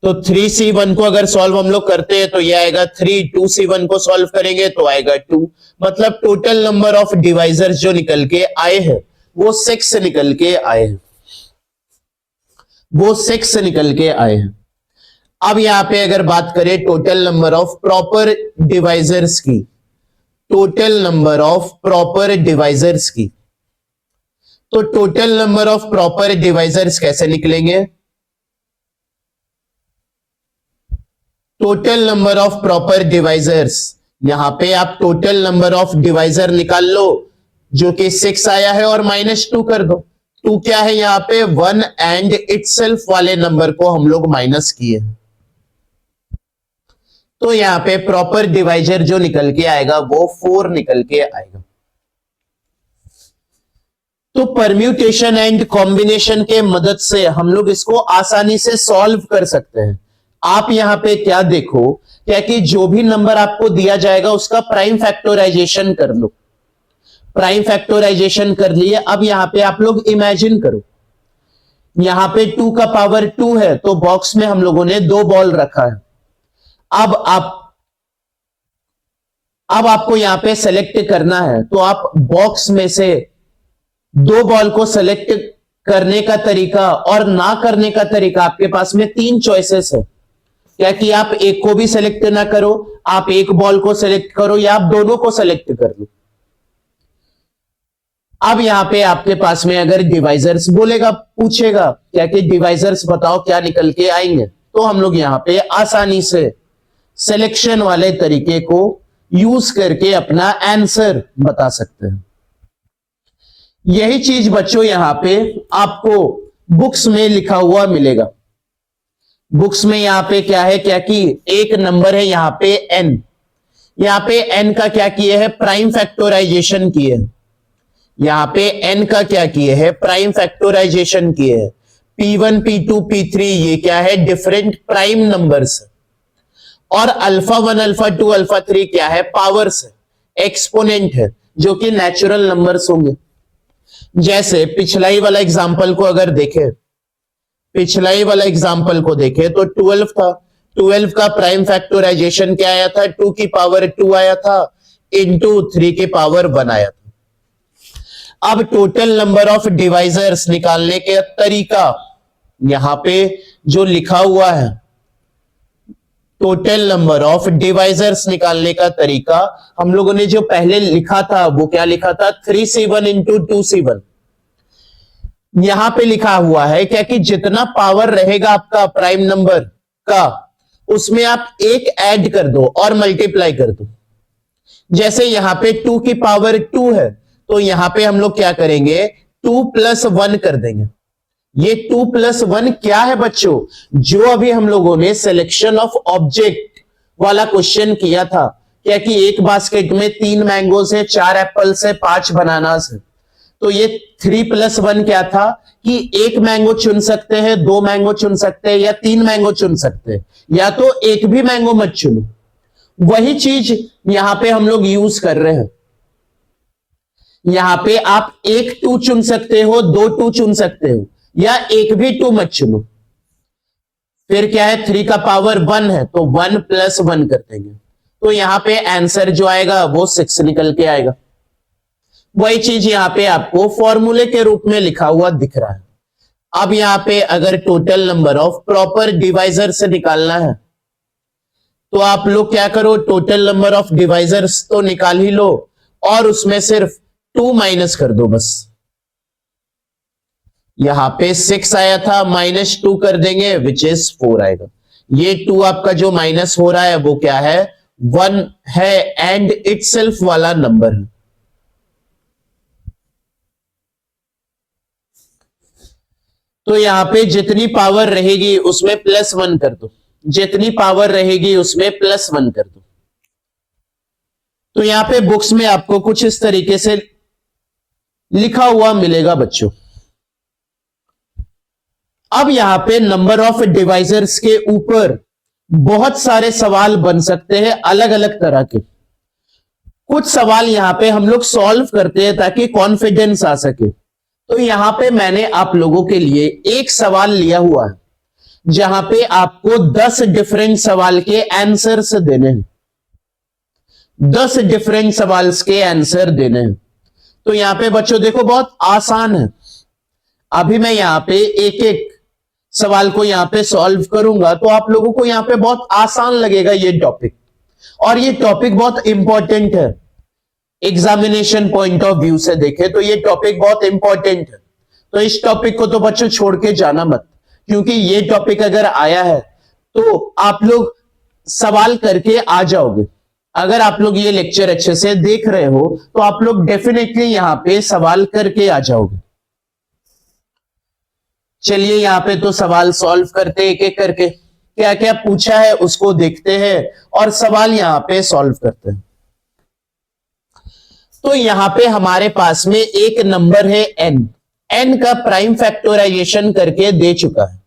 तो 3c1 को अगर सॉल्व हम लोग करते हैं तो ये आएगा 3, 2c1 को सॉल्व करेंगे तो आएगा 2। मतलब टोटल नंबर ऑफ डिवाइजर्स जो निकल के आए हैं वो 6 निकल के आए हैं, वो 6 निकल के आए हैं। अब यहां पे अगर बात करें total number of proper divisors की, total number of proper divisors की, तो total number of proper divisors कैसे निकलेंगे? Total number of proper divisors, यहां पे आप टोटल नंबर ऑफ डिवाइजर निकाल लो जो कि 6 आया है और -2 कर दो। 2 क्या है यहां पे? 1 एंड इटसेल्फ वाले नंबर को हम लोग माइनस किए, तो यहां पे प्रॉपर डिवाइजर जो निकल के आएगा वो 4 निकल के आएगा। तो परम्यूटेशन एंड कॉम्बिनेशन के मदद से हम लोग इसको आसानी से सॉल्व कर सकते हैं। आप यहां पे क्या देखो, क्या कि जो भी नंबर आपको दिया जाएगा उसका प्राइम फैक्टराइजेशन कर लो। प्राइम फैक्टराइजेशन कर लिए, अब यहां पे आप लोग इमेजिन करो, यहां पे 2 का पावर 2 है, तो बॉक्स में हम लोगों ने 2 बॉल रखा है। अब आपको यहां पे सेलेक्ट करना है, तो आप बॉक्स में से 2 बॉल को सेलेक्ट करने का तरीका और ना करने का तरीका, आपके पास में 3 चॉइसेस है। क्या कि आप एक को भी सेलेक्ट ना करो, आप एक बॉल को सेलेक्ट करो, या आप दोनों को सेलेक्ट कर लो। अब यहां पे आपके पास में अगर डिवाइजर्स बोलेगा, पूछेगा क्या कि डिवाइजर्स बताओ क्या निकल के आएंगे, तो हम लोग यहां पे आसानी से सिलेक्शन वाले तरीके को यूज करके अपना आंसर बता सकते हैं। यही चीज बच्चों यहां पे आपको बुक्स में लिखा हुआ मिलेगा। बुक्स में यहां पे क्या है, क्या कि एक नंबर है यहां पे n, यहां पे n का क्या किए है? प्राइम फैक्टराइजेशन किए। यहां पे n का क्या किए है? प्राइम फैक्टराइजेशन किए है। P1, P2, P3 ये क्या है? Different prime numbers. और अल्फा 1, अल्फा 2, अल्फा 3 क्या है? पावर्स है, एक्सपोनेंट है, जो कि नेचुरल नंबर्स होंगे। जैसे पिछला ही वाला एग्जांपल को अगर देखें, पिछला ही वाला एग्जांपल को देखें तो 12 था। 12 का प्राइम फैक्टराइजेशन क्या आया था? 2 की पावर 2 आया था इंटू 3 की पावर 1 आया था। अब टोटल नंबर ऑफ डिवाइजर्स निकालने का तरीका यहां पे जो लिखा हुआ है, टोटल नंबर ऑफ डिवाइजर्स निकालने का तरीका हम लोगों ने जो पहले लिखा था वो क्या लिखा था? 3c1 into 2c1। यहां पे लिखा हुआ है क्या कि जितना पावर रहेगा आपका प्राइम नंबर का, उसमें आप एक ऐड कर दो और मल्टीप्लाई कर दो। जैसे यहां पे 2 की पावर 2 है, तो यहां पे हम लोग क्या करेंगे? 2 + 1 कर देंगे। ये 2 + 1 क्या है बच्चों? जो अभी हम लोगों ने सिलेक्शन ऑफ ऑब्जेक्ट वाला क्वेश्चन किया था, क्या कि एक बास्केट में 3 मैंगोस है, 4 एप्पल्स है, 5 बनानास है। तो ये 3 + 1 क्या था कि एक मैंगो चुन सकते हैं, 2 मैंगो चुन सकते हैं, या 3 मैंगो चुन सकते हैं, या तो एक भी मैंगो मत चुनो। वही चीज यहां पे हम लोग यूज कर रहे हैं। यहां पे आप एक 2 चुन सकते हो, 2 2 चुन सकते हो, या एक भी 2 मत चुनो। फिर क्या है? 3 का पावर 1 है, तो 1 + 1 कर देंगे, तो यहां पे आंसर जो आएगा वो 6 निकल के आएगा। वही चीज यहां पे आपको फॉर्मूले के रूप में लिखा हुआ दिख रहा है। अब यहां पे अगर total number of proper divisor से निकालना है, तो आप लोग क्या करो? टोटल नंबर ऑफ डिवाइजर्स तो निकाल ही लो, और उसमें सिर्फ 2 माइनस कर दो बस। यहां पे 6 आया था, -2 कर देंगे, विच इज 4 आएगा। ये 2 आपका जो माइनस हो रहा है वो क्या है? 1 है, एंड इटसेल्फ वाला नंबर है। तो यहां पे जितनी पावर रहेगी उसमें +1 कर दो, जितनी पावर रहेगी उसमें +1 कर दो। तो यहां पे बुक्स में आपको कुछ इस तरीके से लिखा हुआ मिलेगा बच्चों। अब यहां पे नंबर ऑफ डिवाइजर्स के ऊपर बहुत सारे सवाल बन सकते हैं अलग अलग तरह के। कुछ सवाल यहां पे हम लोग सॉल्व करते हैं ताकि कॉन्फिडेंस आ सके। तो यहां पे मैंने आप लोगों के लिए एक सवाल लिया हुआ है जहां पे आपको 10 डिफरेंट सवाल के आंसर्स देने हैं, 10 डिफरेंट सवाल के आंसर देने हैं। तो यहां पे बच्चों देखो बहुत आसान है। अभी मैं यहां पे एक एक सवाल को यहां पे सॉल्व करूंगा तो आप लोगों को यहां पे बहुत आसान लगेगा ये टॉपिक, और ये टॉपिक बहुत इंपॉर्टेंट है। एग्जामिनेशन पॉइंट ऑफ व्यू से देखें तो ये टॉपिक बहुत इंपॉर्टेंट है। तो इस टॉपिक को तो बच्चों छोड़ के जाना मत, क्योंकि ये टॉपिक अगर आया है तो आप लोग सवाल करके आ जाओगे। अगर आप लोग ये लेक्चर अच्छे से देख रहे हो तो आप लोग डेफिनेटली यहां पे सवाल करके आ जाओगे। चलिए यहां पे तो सवाल सॉल्व करते एक एक करके, क्या क्या पूछा है उसको देखते हैं और सवाल यहां पे सॉल्व करते हैं। तो यहां पे हमारे पास में एक नंबर है n, n का प्राइम फैक्टराइजेशन करके दे चुका है।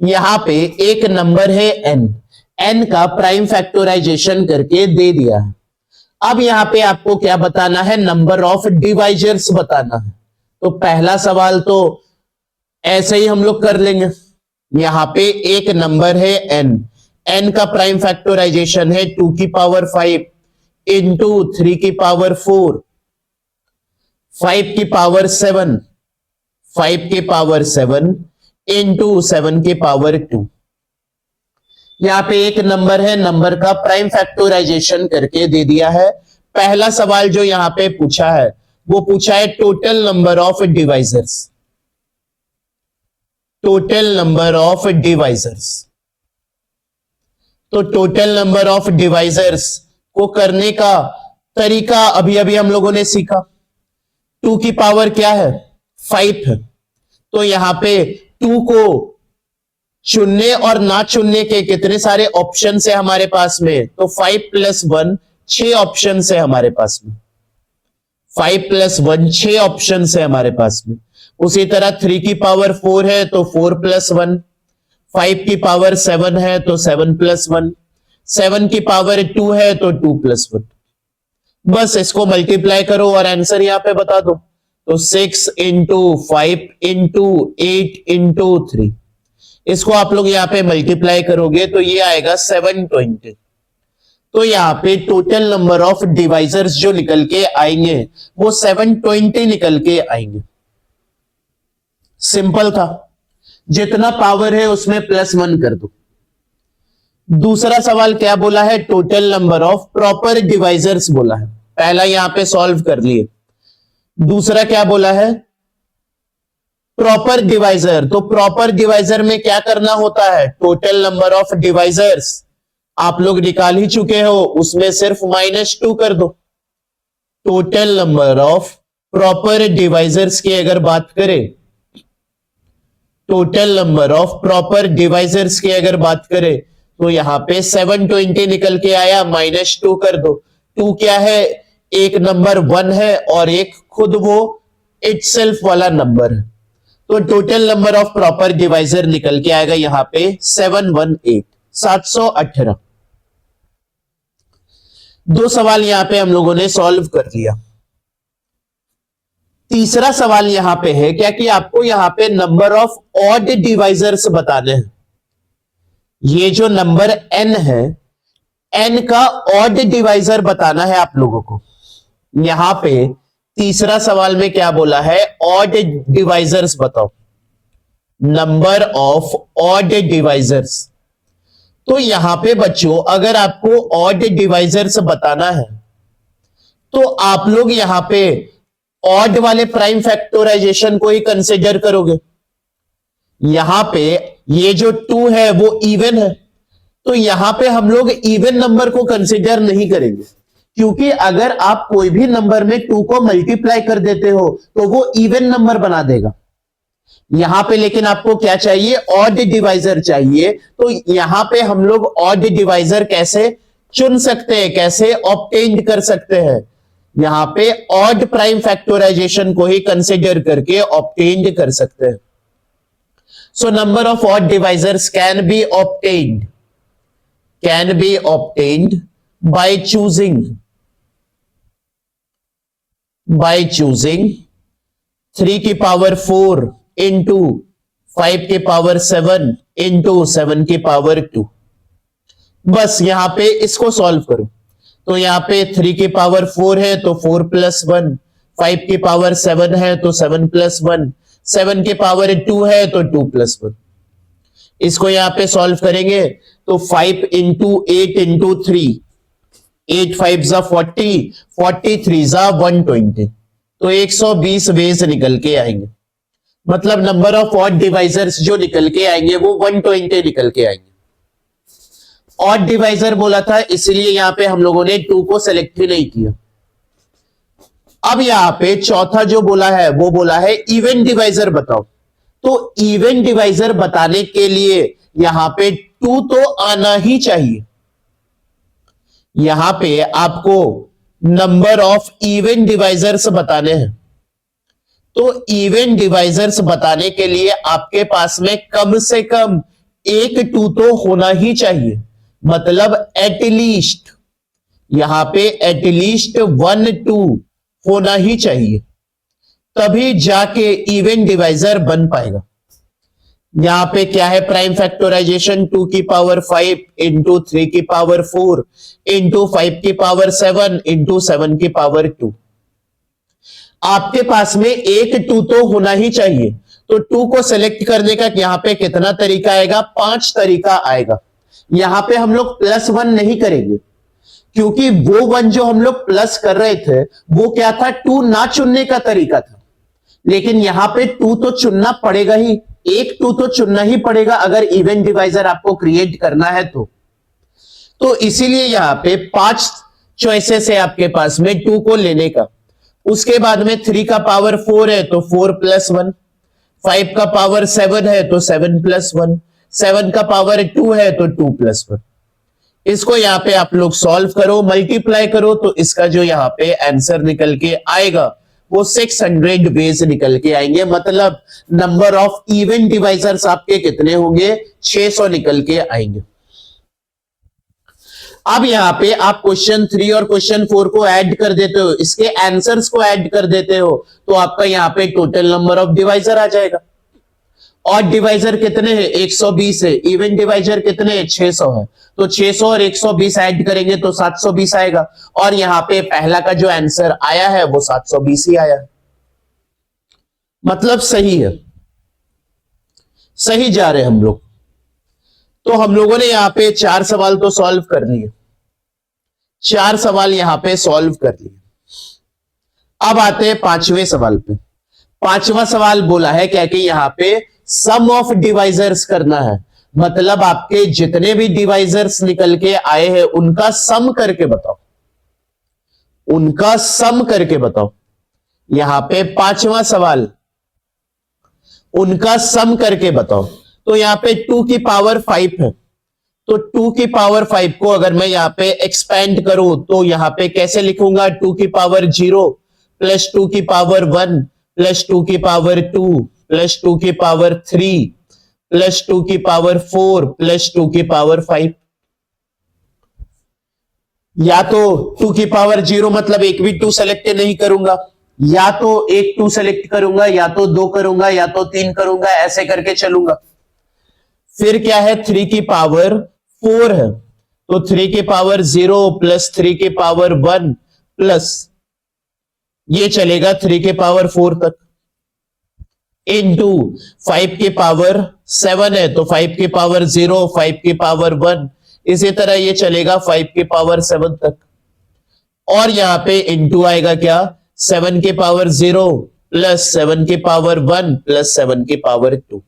यहां पे एक नंबर है n, n का प्राइम फैक्टराइजेशन करके दे दिया है। अब यहां पे आपको क्या बताना है, नंबर ऑफ डिवाइजर्स बताना है। तो पहला सवाल तो ऐसे ही हम लोग कर लेंगे। यहां पे एक नंबर है n, n का प्राइम फैक्टराइजेशन है 2 की पावर 5 इंटू 3 की पावर 4, 5 की पावर 7, 5 की पावर 7 इंटू 7 की पावर 2। यहां पे एक नंबर है, नंबर का प्राइम फैक्टराइजेशन करके दे दिया है। पहला सवाल जो यहां पे पूछा है वो पूछा है total number of divisors, total number of divisors. तो टोटल नंबर ऑफ डिवाइजर्स को करने का तरीका अभी अभी हम लोगों ने सीखा। 2 की पावर क्या है, 5 है। तो यहां पे 2 को चुनने और ना चुनने के कितने सारे ऑप्शन है हमारे पास में, तो 5 + 1 6 ऑप्शन है हमारे पास में, 5 + 1 6 ऑप्शन है हमारे पास में। उसी तरह 3 की पावर 4 है तो 4 + 1, 5 की पावर 7 है तो 7 + 1, 7 की पावर 2 है तो 2 + 1। बस इसको मल्टीप्लाई करो और आंसर यहां पे बता दो। तो 6 इंटू 5 इंटू 8 इंटू 3, इसको आप लोग यहां पे मल्टीप्लाई करोगे तो ये आएगा 720। तो यहां पे टोटल नंबर ऑफ डिवाइजर्स जो निकल के आएंगे वो 720 निकल के आएंगे। सिंपल था, जितना पावर है उसमें +1 कर दो। दूसरा सवाल क्या बोला है, total number of proper divisors बोला है। पहला यहां पे सॉल्व कर लिए। दूसरा क्या बोला है, प्रॉपर डिवाइजर। तो प्रॉपर डिवाइजर में क्या करना होता है, टोटल नंबर ऑफ डिवाइजर्स आप लोग निकाल ही चुके हो, उसमें सिर्फ -2 कर दो। Total number of proper divisors की अगर बात करें, total number of proper divisors की अगर बात करें तो यहां पे 720 निकल के आया, -2 कर दो। 2 क्या है, एक नंबर 1 है और एक खुद वो इटसेल्फ वाला नंबर है। तो total number of proper divisor निकल के आएगा यहां पे 718, 718। दो सवाल यहां पे हम लोगों ने सॉल्व कर लिया। तीसरा सवाल यहां पे है क्या कि आपको यहां पे नंबर ऑफ ऑड डिवाइजर्स बताने हैं। ये जो नंबर n है, n का ऑड डिवाइजर बताना है आप लोगों को। यहां पे तीसरा सवाल में क्या बोला है, ऑड डिवाइजर्स बताओ, नंबर ऑफ ऑड डिवाइजर्स। तो यहां पे बच्चों अगर आपको ऑड डिवाइजर्स बताना है तो आप लोग यहां पे ऑड वाले प्राइम फैक्टराइजेशन को ही कंसीडर करोगे। यहां पे ये जो 2 है वो इवन है, तो यहां पे हम लोग इवन नंबर को कंसीडर नहीं करेंगे, क्योंकि अगर आप कोई भी नंबर में 2 को मल्टीप्लाई कर देते हो तो वो इवन नंबर बना देगा। यहां पे लेकिन आपको क्या चाहिए, ऑड डिवाइजर चाहिए। तो यहां पे हम लोग ऑड डिवाइजर कैसे चुन सकते हैं, कैसे ऑब्टेन कर सकते हैं, यहां पे ऑड प्राइम फैक्टराइजेशन को ही कंसीडर करके ऑब्टेन कर सकते हैं। So number of odd divisors can be obtained by choosing by choosing 3 की पावर 4 इंटू 5 की पावर 7 इंटू 7 की पावर 2। बस यहां पे इसको सॉल्व करो। तो यहां पे 3 की पावर 4 है तो 4 प्लस 1, 5 की पावर 7 है तो 7 प्लस 1, 7 की पावर 2 है तो 2 प्लस 1। इसको यहां पे सॉल्व करेंगे तो 5 इंटू 8 इंटू 3, 8 5 जा 40, 43 जा 120, तो 120 वेज निकल के आएंगे। मतलब नंबर ऑफ ऑड डिवाइजर्स जो निकल के आएंगे वो 120 निकल के आएंगे। ऑड डिवाइजर बोला था इसलिए यहां पे हम लोगों ने 2 को सेलेक्ट ही नहीं किया। अब यहां पे चौथा जो बोला है वो बोला है इवन डिवाइजर बताओ। तो इवन डिवाइजर बताने के लिए यहां पे 2 तो आना ही चाहिए। यहां पे आपको नंबर ऑफ इवन डिवाइजर्स बताने हैं। तो इवन डिवाइजर्स बताने के लिए आपके पास में कम से कम एक 2 तो होना ही चाहिए। मतलब एटलीस्ट यहां पे एटलीस्ट 1 2 होना ही चाहिए, तभी जाके इवन डिवाइजर बन पाएगा। यहां पे क्या है प्राइम फैक्टराइजेशन 2 की पावर 5 इंटू 3 की पावर 4 इंटू 5 की पावर 7 इंटू 7 की पावर 2। आपके पास में एक 2 तो होना ही चाहिए। तो 2 को सिलेक्ट करने का यहां पे कितना तरीका आएगा? 5 तरीका आएगा। यहां पे हम लोग +1 नहीं करेंगे क्योंकि वो 1 जो हम लोग प्लस कर रहे थे वो क्या था? 2 ना चुनने का तरीका था। लेकिन यहां पे 2 तो चुनना पड़ेगा ही, एक 2 तो चुनना ही पड़ेगा अगर इवेंट डिवाइजर आपको क्रिएट करना है तो इसीलिए यहां पे 5 चॉइसेस है आपके पास में 2 को लेने का। उसके बाद में 3 का पावर 4 है तो 4 प्लस 1, 5 का पावर 7 है तो 7 प्लस 1, 7 का पावर 2 है तो 2 प्लस 1। इसको यहां पे आप लोग सॉल्व करो, मल्टीप्लाई करो तो इसका जो यहां पे आंसर निकल के आएगा वो 600 वेज निकल के आएंगे। मतलब नंबर ऑफ इवन डिवाइजर्स आपके कितने होंगे? 600 निकल के आएंगे। अब यहां पे आप क्वेश्चन 3 और क्वेश्चन 4 को ऐड कर देते हो, इसके आंसर्स को ऐड कर देते हो तो आपका यहां पे टोटल नंबर ऑफ डिवाइजर आ जाएगा। ऑड डिवाइजर कितने हैं? 120 है। इवन डिवाइजर कितने हैं? 600 है। तो 600 और 120 ऐड करेंगे तो 720 आएगा। और यहां पे पहला का जो आंसर आया है वो 720 ही आया है। मतलब सही है, सही जा रहे हम लोग। तो हम लोगों ने यहां पे 4 सवाल तो सॉल्व कर लिए, 4 सवाल यहां पे सॉल्व कर लिए। अब आते हैं 5वें सवाल पे। 5वां सवाल बोला है क्या कि यहां पे सम ऑफ डिवाइजर्स करना है। मतलब आपके जितने भी डिवाइजर्स निकल के आए हैं उनका सम करके बताओ, उनका सम करके बताओ। यहां पे 5वां सवाल, उनका सम करके बताओ। तो यहां पे 2 की पावर 5 है तो 2 की पावर 5 को अगर मैं यहां पे एक्सपेंड करूं तो यहां पे कैसे लिखूंगा? 2 की पावर 0 प्लस 2 की पावर 1 प्लस 2 की पावर 2 प्लस 2 की पावर 3 प्लस 2 की पावर 4 प्लस 2 की पावर 5। या तो 2 की पावर 0 मतलब एक भी 2 सेलेक्ट नहीं करूंगा, या तो एक 2 सेलेक्ट करूंगा, या तो 2 करूंगा, या तो 3 करूंगा, ऐसे करके चलूंगा। फिर क्या है? 3 की पावर 4 है तो 3 की पावर 0 प्लस 3 की पावर 1 प्लस ये चलेगा 3 के पावर 4 तक इनटू 5 की पावर 7 है तो 5 की पावर 0, 5 की पावर 1, इसी तरह ये चलेगा 5 की पावर 7 तक। और यहां पे इनटू आएगा क्या? 7 की पावर 0 प्लस 7 की पावर 1 प्लस 7 की पावर 2।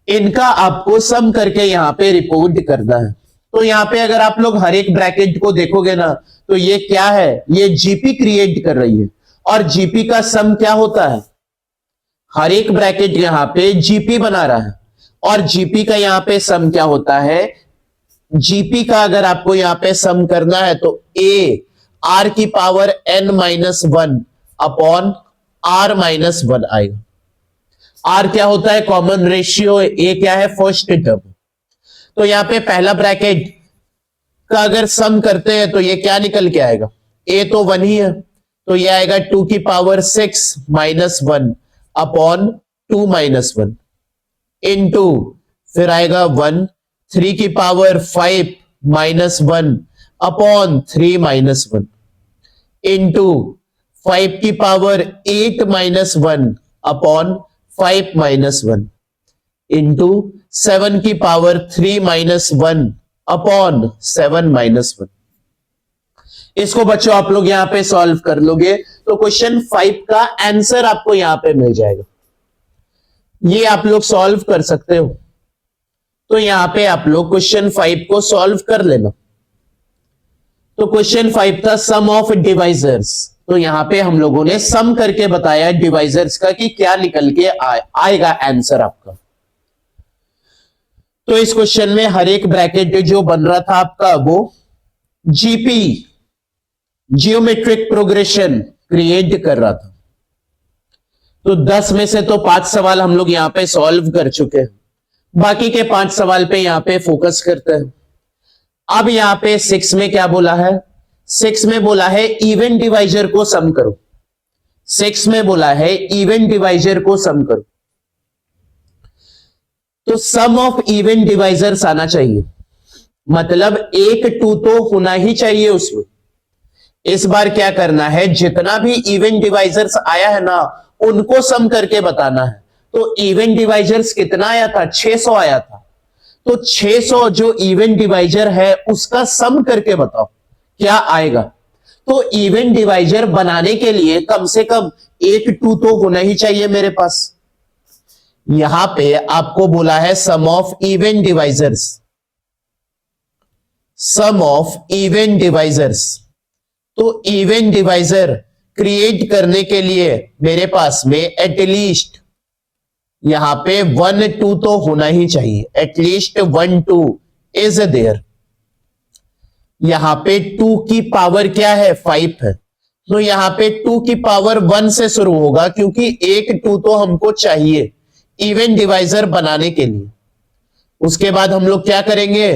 इनका आपको सम करके यहां पे रिपोर्ट करना है। तो यहां पे अगर आप लोग हर एक ब्रैकेट को देखोगे ना तो ये क्या है? ये जीपी क्रिएट कर रही है। और जीपी का सम क्या होता है? हर एक ब्रैकेट यहां पे जीपी बना रहा है और जीपी का यहां पे सम क्या होता है? जीपी का अगर आपको यहां पे सम करना है तो ए आर की पावर n-1 अपॉन r-1 आएगा। आर क्या होता है? Common ratio. ए क्या है? First term. तो यहां पे पहला ब्रैकेट का अगर सम करते हैं तो ये क्या निकल के आएगा? ए तो 1 ही है तो ये आएगा 2 की power 6 minus 1 upon 2 minus 1 into फिर आएगा 1 3 की power 5 minus 1 upon 3 minus 1 into 5 की power 8 minus 1 upon 5 minus 1 into 7 की पावर 3 माइनस 1 अपॉन 7 माइनस 1। इसको बच्चों आप लोग यहां पे सॉल्व कर लोगे तो क्वेश्चन 5 का आंसर आपको यहां पे मिल जाएगा। ये आप लोग सॉल्व कर सकते हो। तो यहां पे आप लोग क्वेश्चन 5 को सॉल्व कर लेना। तो क्वेश्चन 5 था सम ऑफ डिवाइजर्स। तो यहां पे हम लोगों ने सम करके बताया डिवाइजर्स का कि क्या निकल के आएगा आंसर आपका। तो इस क्वेश्चन में हर एक ब्रैकेट जो बन रहा था आपका वो जीपी जियोमेट्रिक प्रोग्रेशन क्रिएट कर रहा था। तो 10 में से तो 5 सवाल हम लोग यहां पे सॉल्व कर चुके हैं, बाकी के 5 सवाल पे यहां पे फोकस करते हैं। अब यहां पे 6 में क्या बोला है? 6 में बोला है इवन डिवाइजर को सम करो। 6 में बोला है इवन डिवाइजर को सम करो। तो सम ऑफ इवन डिवाइजर्स आना चाहिए, मतलब 1 2 तो होना ही चाहिए उसमें। इस बार क्या करना है, जितना भी इवन डिवाइजर्स आया है ना उनको सम करके बताना है। तो इवन डिवाइजर्स कितना आया था? 600 आया था। तो 600 जो इवन डिवाइजर है उसका सम करके बताओ क्या आएगा। तो इवन डिवाइजर बनाने के लिए कम से कम 1 2 तो होना ही चाहिए मेरे पास। यहां पे आपको बोला है sum of even divisors, sum of even divisors. तो इवन डिवाइजर क्रिएट करने के लिए मेरे पास में एटलीस्ट यहां पे 1 2 तो होना ही चाहिए। At least 1 2 is there. यहां पे 2 की पावर क्या है? 5 है। तो यहां पे 2 की पावर 1 से शुरू होगा क्योंकि 1 2 तो हमको चाहिए इवन डिवाइजर बनाने के लिए। उसके बाद हम लोग क्या करेंगे?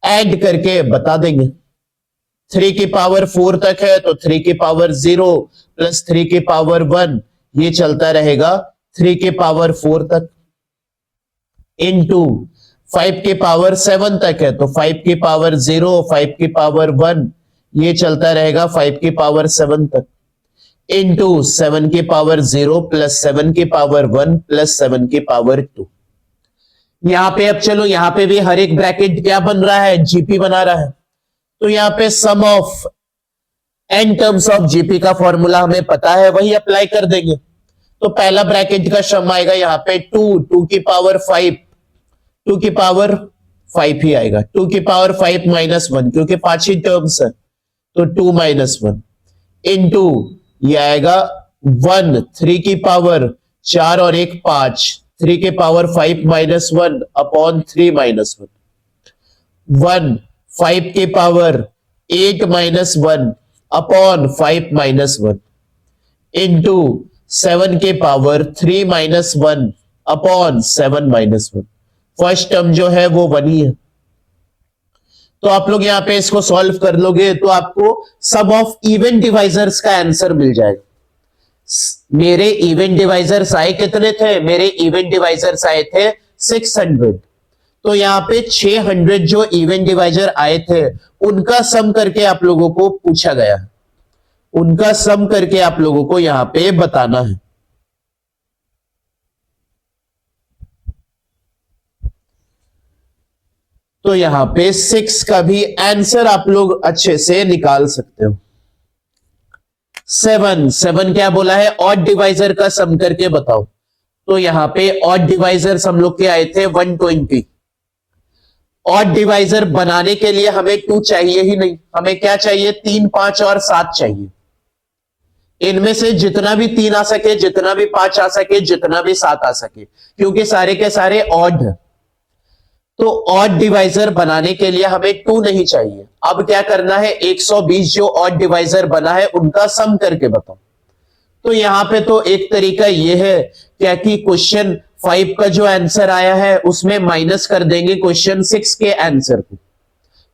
ऐड करके बता देंगे। 3 की पावर 4 तक है तो 3 की पावर 0 प्लस 3 की पावर 1 ये चलता रहेगा 3 की पावर 4 तक इंटू 5 की पावर 7 तक है तो 5 की पावर 0 5 की पावर 1 ये चलता रहेगा 5 की पावर 7 तक इंटू 7 की पावर 0 प्लस 7 की पावर 1 प्लस 7 की पावर 2। यहां पे अब चलो यहां पे भी हर एक ब्रैकेट क्या बन रहा है? जीपी बना रहा है। तो यहां पे sum of n terms of GP का फॉर्मूला हमें पता है, वही अप्लाई कर देंगे। तो पहला ब्रैकेट का सम आएगा यहां पे 2 की पावर 5 2 की पावर 5 ही आएगा। 2 की पावर 5 माइनस 1 क्योंकि 5 ही टर्म्स है तो 2 माइनस 1 इंटू ये आएगा 1 3 की पावर 4 और 1 5 3 की पावर 5 माइनस 1 अपॉन 3 माइनस 1 1 5 की power 8 minus 1 upon 5 minus 1 into 7 के power 3 minus 1 upon 7 minus 1। First term जो है वो 1 ही है। तो आप लोग यहां पे इसको सॉल्व कर लोगे तो आपको सम ऑफ इवन डिवाइजर्स का आंसर मिल जाएगा। मेरे इवन डिवाइजर्स आए कितने थे? मेरे इवन डिवाइजर्स आए थे 600। तो यहां पे 600 जो इवन डिवाइजर आए थे उनका सम करके आप लोगों को पूछा गया, उनका सम करके आप लोगों को यहां पे बताना है। तो यहां पे 6 का भी आंसर आप लोग अच्छे से निकाल सकते हो। 7 क्या बोला है? ऑड डिवाइजर का सम करके बताओ। तो यहां पे ऑड डिवाइजर्स हम लोग के आए थे 120। ऑड डिवाइजर बनाने के लिए हमें 2 चाहिए ही नहीं, हमें क्या चाहिए? 3 5 और 7 चाहिए। इनमें से जितना भी 3 आ सके, जितना भी 5 आ सके, जितना भी 7 आ सके, क्योंकि सारे के सारे ऑड है। तो ऑड डिवाइजर बनाने के लिए हमें 2 नहीं चाहिए। अब क्या करना है? 120 जो ऑड डिवाइजर बना है उनका सम करके बताओ। तो यहां पे तो एक तरीका यह है क्या कि क्वेश्चन 5 का जो आंसर आया है उसमें माइनस कर देंगे क्वेश्चन 6 के आंसर को,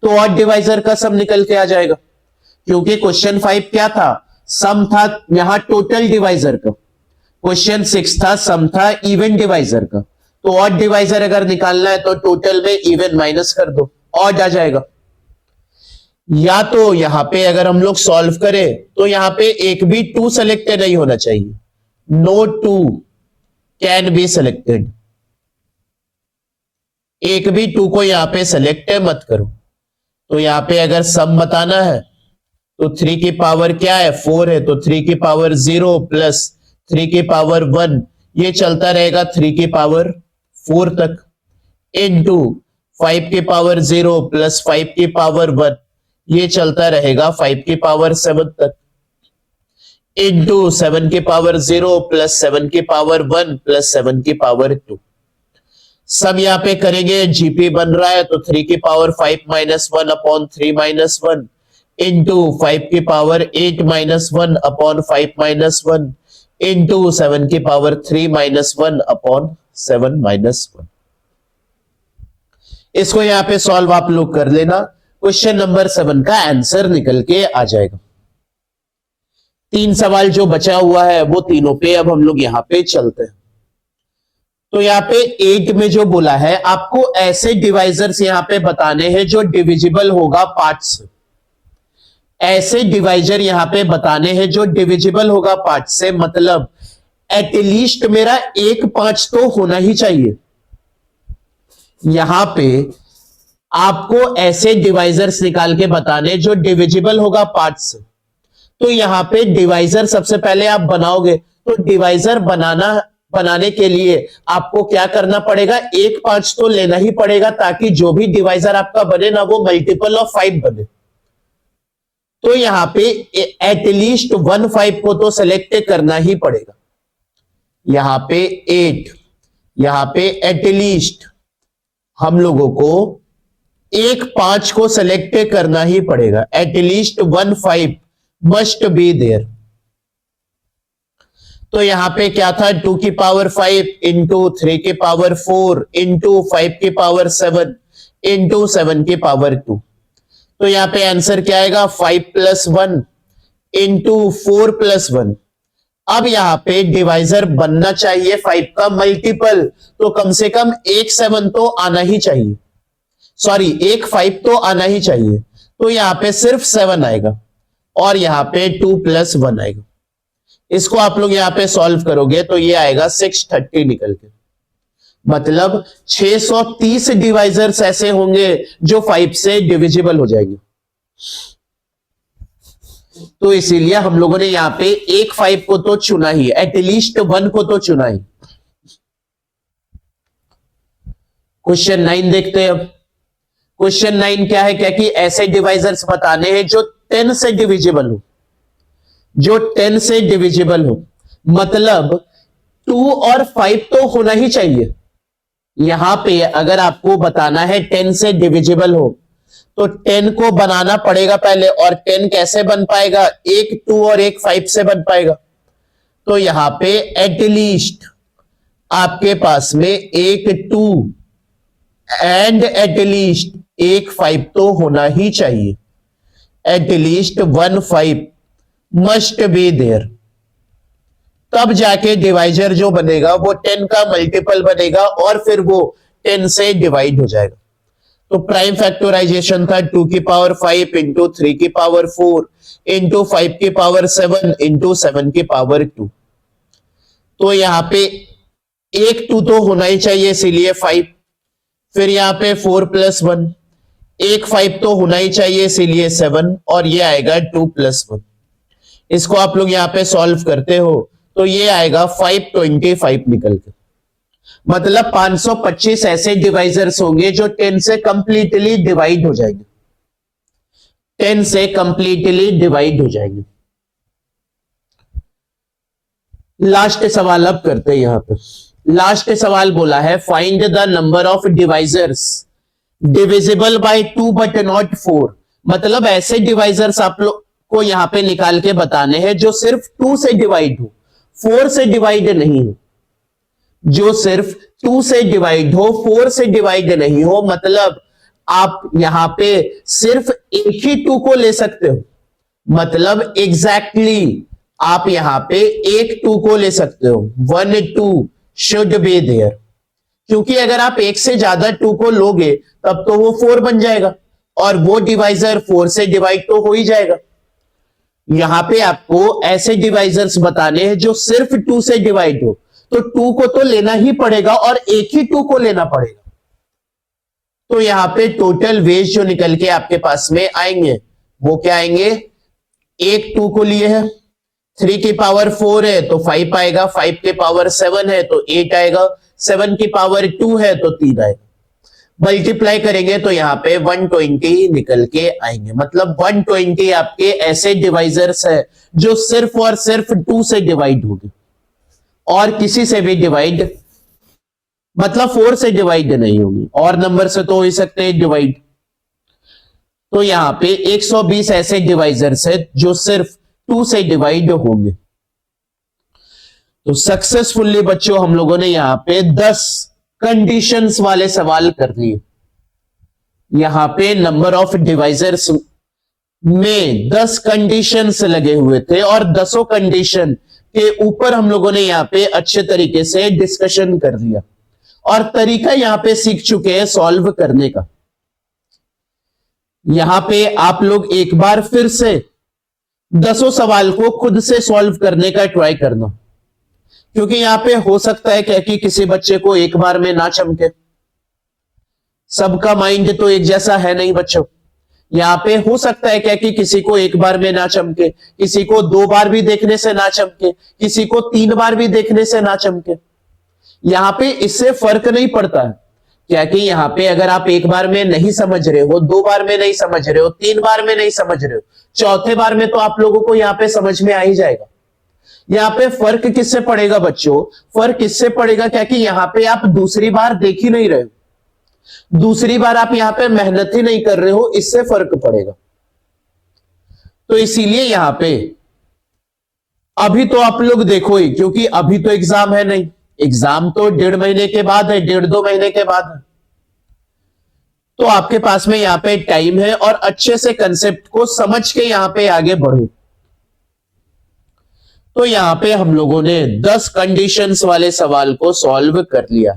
तो ऑड डिवाइजर का सम निकल के आ जाएगा। क्योंकि क्वेश्चन 5 क्या था? सम था यहां टोटल डिवाइजर का, क्वेश्चन 6 था सम था इवन डिवाइजर का। तो ऑड डिवाइजर अगर निकालना है तो टोटल में इवन माइनस कर दो, ऑड आ जाएगा। या तो यहां पे अगर हम लोग सॉल्व करें तो यहां पे एक भी 2 सेलेक्टेड नहीं होना चाहिए, नो 2 कैन बी सेलेक्टेड, एक भी 2 को यहां पे सेलेक्ट मत करो। तो यहां पे अगर सम बताना है तो 3 की पावर क्या है 4 है, तो 3 की पावर 0 प्लस 3 की पावर 1, ये चलता रहेगा 3 की पावर 4 तक, इनटू 5 की पावर 0 प्लस 5 की पावर 1, ये चलता रहेगा 5 की पावर 7 तक, इनटू 7 की पावर 0 प्लस 7 की पावर 1 प्लस 7 की पावर 2। सब यहां पे करेंगे, जीपी बन रहा है तो 3 की power 5 minus 1 upon 3 minus 1 into 5 की power 8 minus 1 upon 5 minus 1 into 7 की पावर 3 माइनस 1 अपॉन 7 माइनस 1। इसको यहां पे सॉल्व आप लोग कर लेना, क्वेश्चन नंबर 7 का आंसर निकल के आ जाएगा। 3 सवाल जो बचा हुआ है वो तीनों पे अब हम लोग यहां पे चलते हैं। तो यहां पे 8 में जो बोला है आपको ऐसे डिवाइजर्स यहां पे बताने हैं जो डिविजिबल होगा पार्ट से, ऐसे डिवाइजर यहां पे बताने हैं जो डिविजिबल होगा पार्ट से, मतलब एटलीस्ट मेरा 1 5 तो होना ही चाहिए। यहां पे आपको ऐसे डिवाइजर्स निकाल के बताने जो डिविजिबल होगा पार्ट से। तो यहां पे डिवाइजर सबसे पहले आप बनाओगे, तो डिवाइजर बनाने के लिए आपको क्या करना पड़ेगा, 1 5 तो लेना ही पड़ेगा ताकि जो भी डिवाइजर आपका बने ना वो मल्टीपल ऑफ 5 बने। तो यहां पे एटलीस्ट 1 5 को तो सेलेक्ट करना ही पड़ेगा। यहां पे 8, यहां पे एटलीस्ट हम लोगों को 1 5 को सेलेक्ट करना ही पड़ेगा, एटलीस्ट 1 5 मस्ट बी देयर। तो यहां पे क्या था 2 की पावर 5 इंटू 3 की पावर 4 इंटू 5 की पावर 7 इंटू 7 की पावर 2। तो यहां पे आंसर क्या आएगा 5 प्लस 1 इंटू 4 प्लस 1। अब यहां पे डिवाइजर बनना चाहिए 5 का मल्टीपल, तो कम से कम एक 7 तो आना ही चाहिए, सॉरी एक 5 तो आना ही चाहिए। तो यहां पे सिर्फ 7 आएगा और यहां पे 2 प्लस 1 आएगा। इसको आप लोग यहां पे सॉल्व करोगे तो ये आएगा 630 निकल के, मतलब 630 डिवाइजर्स ऐसे होंगे जो 5 से डिविजिबल हो जाएंगे। तो इसीलिए हम लोगों ने यहां पे 1 5 को तो चुना ही, एटलीस्ट 1 को तो चुना ही। क्वेश्चन 9 देखते हैं अब। क्वेश्चन 9 क्या है, क्या कि ऐसे डिवाइजर्स बताने हैं जो 10 से डिविजिबल हो, जो 10 से डिविजिबल हो, मतलब 2 और 5 तो होना ही चाहिए। यहां पे अगर आपको बताना है 10 से डिविजिबल हो तो 10 को बनाना पड़ेगा पहले, और 10 कैसे बन पाएगा, एक 2 और एक 5 से बन पाएगा। तो यहां पे एटलीस्ट आपके पास में एक 2 एंड एटलीस्ट एक 5 तो होना ही चाहिए, एटलीस्ट 1 5 मस्ट बी देयर। तब जाके डिवाइजर जो बनेगा वो 10 का मल्टीपल बनेगा और फिर वो 10 से डिवाइड हो जाएगा। तो प्राइम फैक्टराइजेशन था 2 की पावर 5 इंटू 3 की पावर 4 इंटू 5 की पावर 7 इंटू 7 की पावर 2। तो यहां पे एक 2 तो होना ही चाहिए इसीलिए 5, फिर यहां पे 4 प्लस 1, एक 5 तो होना ही चाहिए इसीलिए 7, और ये आएगा 2 प्लस 1। इसको आप लोग यहां पे सॉल्व करते हो तो ये आएगा 525 निकल के, मतलब 525 ऐसे डिवाइजर्स होंगे जो 10 से कंप्लीटली डिवाइड हो जाएंगे, 10 से कंप्लीटली डिवाइड हो जाएंगे। लास्ट सवाल अब करते हैं। यहां पे लास्ट सवाल बोला है find the number of divisors divisible by 2 but not 4, मतलब ऐसे डिवाइजर्स आप लोग को यहां पे निकाल के बताने हैं जो सिर्फ 2 से डिवाइड हो, 4 से डिवाइड नहीं हो, जो सिर्फ 2 से डिवाइड हो, 4 से डिवाइड नहीं हो। मतलब आप यहां पे सिर्फ एक ही 2 को ले सकते हो, मतलब एग्जैक्टली आप यहां पे एक 2 को ले सकते हो, 1 2 शुड बी देयर, क्योंकि अगर आप एक से ज्यादा 2 को लोगे तब तो वो 4 बन जाएगा और वो डिवाइजर 4 से डिवाइड तो हो ही जाएगा। यहां पे आपको ऐसे डिवाइजर्स बताने हैं जो सिर्फ 2 से डिवाइड हो, तो 2 को तो लेना ही पड़ेगा और एक ही 2 को लेना पड़ेगा। तो यहां पे टोटल वेज जो निकल के आपके पास में आएंगे वो क्या आएंगे, एक 2 को लिए है, 3 की पावर 4 है तो 5 आएगा, 5 की पावर 7 है तो 8 आएगा, 7 की पावर 2 है तो 3 आएगा। मल्टीप्लाई करेंगे तो यहां पे 120 निकल के आएंगे। मतलब 120 आपके ऐसे डिवाइजर्स है जो सिर्फ और सिर्फ 2 से डिवाइड होगी और किसी से भी डिवाइड, मतलब 4 से डिवाइड नहीं होगी, और नंबर से तो हो ही सकते हैं डिवाइड। तो यहां पे 120 ऐसे डिवाइजर्स है जो सिर्फ 2 से डिवाइड होंगे। तो सक्सेसफुली बच्चों हम लोगों ने यहां पे 10 कंडीशंस वाले सवाल कर लिए। यहां पे नंबर ऑफ डिवाइजर्स में 10 कंडीशंस लगे हुए थे और 10 कंडीशन के ऊपर हम लोगों ने यहां पे अच्छे तरीके से डिस्कशन कर लिया और तरीका यहां पे सीख चुके हैं सॉल्व करने का। यहां पे आप लोग एक बार फिर से 10 सवाल को खुद से सॉल्व करने का ट्राई करना, क्योंकि यहां पे हो सकता है कि किसी बच्चे को एक बार में ना चमके। सबका माइंड तो एक जैसा है नहीं बच्चों। यहां पे हो सकता है कि किसी को एक बार में ना चमके, किसी को 2 बार भी देखने से ना चमके, किसी को 3 बार भी देखने से ना चमके। यहां पे इससे फर्क नहीं पड़ता है, क्या कि यहां पे अगर आप एक बार में नहीं समझ रहे हो, 2 बार में नहीं समझ रहे हो, 3 बार में नहीं समझ रहे हो, चौथे बार में तो आप लोगों को यहां पे समझ में आ ही जाएगा। यहां पे फर्क किससे पड़ेगा बच्चों, फर्क इससे पड़ेगा क्या कि यहां पे आप दूसरी बार देख ही नहीं रहे हो, दूसरी बार आप यहां पे मेहनत ही नहीं कर रहे हो, इससे फर्क पड़ेगा। तो इसीलिए यहां पे अभी तो आप लोग देखो ही, क्योंकि अभी तो एग्जाम है नहीं, एग्जाम तो 1.5 महीने के बाद है, 1.5-2 महीने के बाद है। तो आपके पास में यहां पे टाइम है और अच्छे से कंसेप्ट को समझ के यहां पे आगे बढ़ो। तो यहां पे हम लोगों ने 10 कंडीशंस वाले सवाल को सॉल्व कर लिया।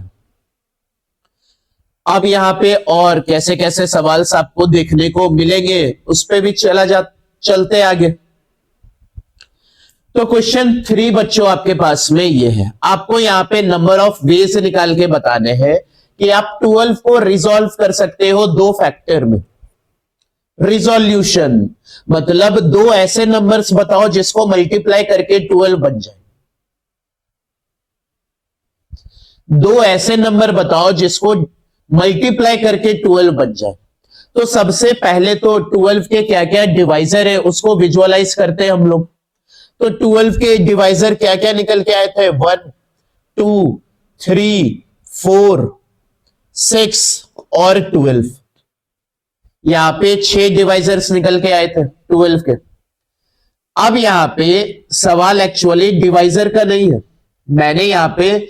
अब यहां पे और कैसे कैसे सवाल आपको देखने को मिलेंगे उस पे भी चलते आगे। तो क्वेश्चन 3 बच्चों आपके पास में ये है, आपको यहां पे नंबर ऑफ वेज निकाल के बताने हैं कि आप 12 को रिजॉल्व कर सकते हो 2 फैक्टर में। रिजोल्यूशन मतलब 2 ऐसे नंबर्स बताओ जिसको मल्टीप्लाई करके 12 बन जाए। 2 ऐसे नंबर बताओ जिसको मल्टीप्लाई करके 12 बन जाए। तो सबसे पहले तो 12 के क्या क्या डिवाइजर है उसको विजुअलाइज करते हैं हम लोग। तो 12 के डिवाइजर क्या क्या निकल के आए थे, 1 2 3 4 6 और 12। यहां पे 6 डिवाइजर्स निकल के आए थे 12 के। अब यहां पे सवाल एक्चुअली डिवाइजर का नहीं है, मैंने यहां पे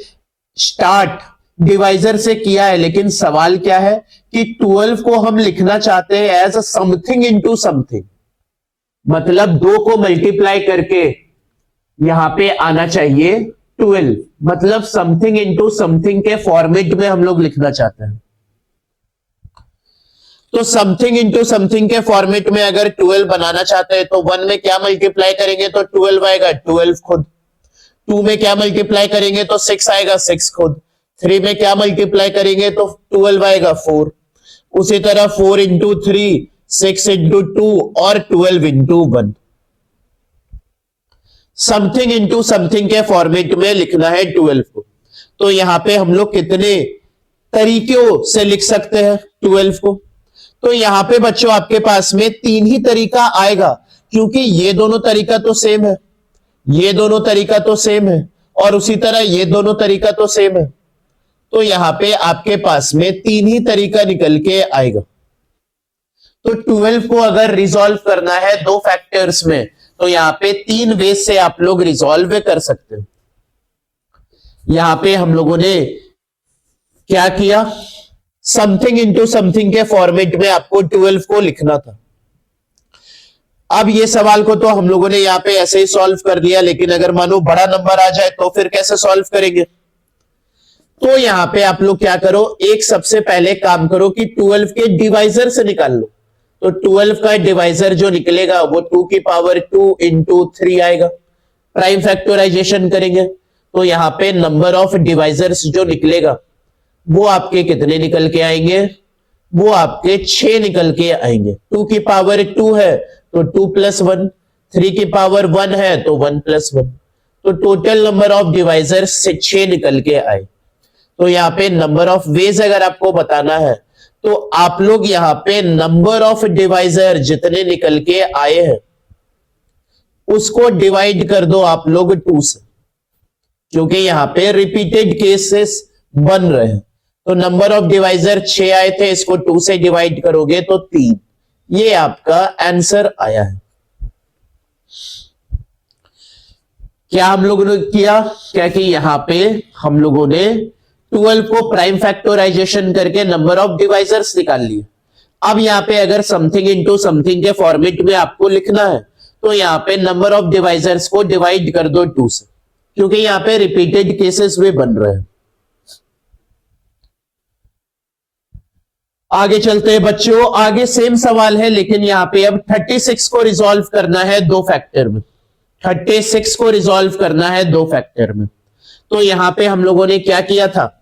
स्टार्ट डिवाइजर से किया है, लेकिन सवाल क्या है कि 12 को हम लिखना चाहते हैं एज समथिंग इनटू समथिंग। मतलब 2 को मल्टीप्लाई करके यहां पे आना चाहिए 12, मतलब समथिंग इनटू समथिंग के फॉर्मेट में हम लोग लिखना चाहते हैं। तो समथिंग इंटू समथिंग के फॉर्मेट में अगर 12 बनाना चाहते हैं तो 1 में क्या मल्टीप्लाई करेंगे तो 12 आएगा, 12 खुद। 2 में क्या मल्टीप्लाई करेंगे तो 6 आएगा, 6 खुद। 3 में क्या मल्टीप्लाई करेंगे तो 12 आएगा, 4। उसी तरह 4 इंटू 3, 6 इंटू 2 और 12 इंटू 1। समथिंग इंटू समथिंग के फॉर्मेट में लिखना है 12 को। तो यहां पे हम लोग कितने तरीकों से लिख सकते हैं 12 को, तो यहां पे बच्चों आपके पास में 3 ही तरीका आएगा, क्योंकि ये दोनों तरीका तो सेम है, ये दोनों तरीका तो सेम है और उसी तरह ये दोनों तरीका तो सेम है। तो यहां पे आपके पास में 3 ही तरीका निकल के आएगा। तो 12 को अगर रिजॉल्व करना है 2 फैक्टर्स में तो यहां पे 3 वे से आप लोग रिजॉल्व कर सकते हो। यहां पे हम लोगों ने क्या किया, समथिंग इंटू समथिंग के फॉर्मेट में आपको 12 को लिखना था। अब ये सवाल को तो हम लोगों ने यहाँ पे ऐसे ही सॉल्व कर दिया, लेकिन अगर मानो बड़ा नंबर आ जाए तो फिर कैसे सॉल्व करेंगे? तो यहां पे आप लोग क्या करो, एक सबसे पहले काम करो कि 12 के डिवाइजर से निकाल लो। तो 12 का डिवाइजर जो निकलेगा वो 2 की पावर 2 इंटू 3 आएगा। प्राइम फैक्टराइजेशन करेंगे तो यहां पे नंबर ऑफ डिवाइजर्स जो निकलेगा वो आपके कितने निकल के आएंगे? वो आपके 6 निकल के आएंगे। 2 की पावर 2 है तो 2 प्लस 1, 3 की पावर 1 है तो 1 प्लस 1। तो टोटल नंबर ऑफ डिवाइजर्स से 6 निकल के आए। तो यहाँ पे नंबर ऑफ वेज अगर आपको बताना है तो आप लोग यहाँ पे नंबर ऑफ डिवाइजर जितने निकल के आए हैं उसको डिवाइड कर दो आप लोग 2 से, क्योंकि यहाँ पे रिपीटेड केसेस बन रहे हैं। तो नंबर ऑफ डिवाइजर 6 आए थे, इसको 2 से डिवाइड करोगे तो 3। ये आपका आंसर आया है। क्या हम लोगों ने किया? क्या कि यहां पे हम लोगों ने 12 को प्राइम फैक्टराइजेशन करके नंबर ऑफ डिवाइजर्स निकाल लिए। अब यहां पे अगर समथिंग इंटू समथिंग के फॉर्मेट में आपको लिखना है तो यहां पे नंबर ऑफ डिवाइजर्स को डिवाइड कर दो 2 से, क्योंकि यहां पे रिपीटेड केसेस में बन रहे हैं। आगे चलते हैं बच्चों, आगे सेम सवाल है लेकिन यहां पे अब 36 को रिजॉल्व करना है 2 फैक्टर में। 36 को रिजॉल्व करना है 2 फैक्टर में। तो यहां पे हम लोगों ने क्या किया था?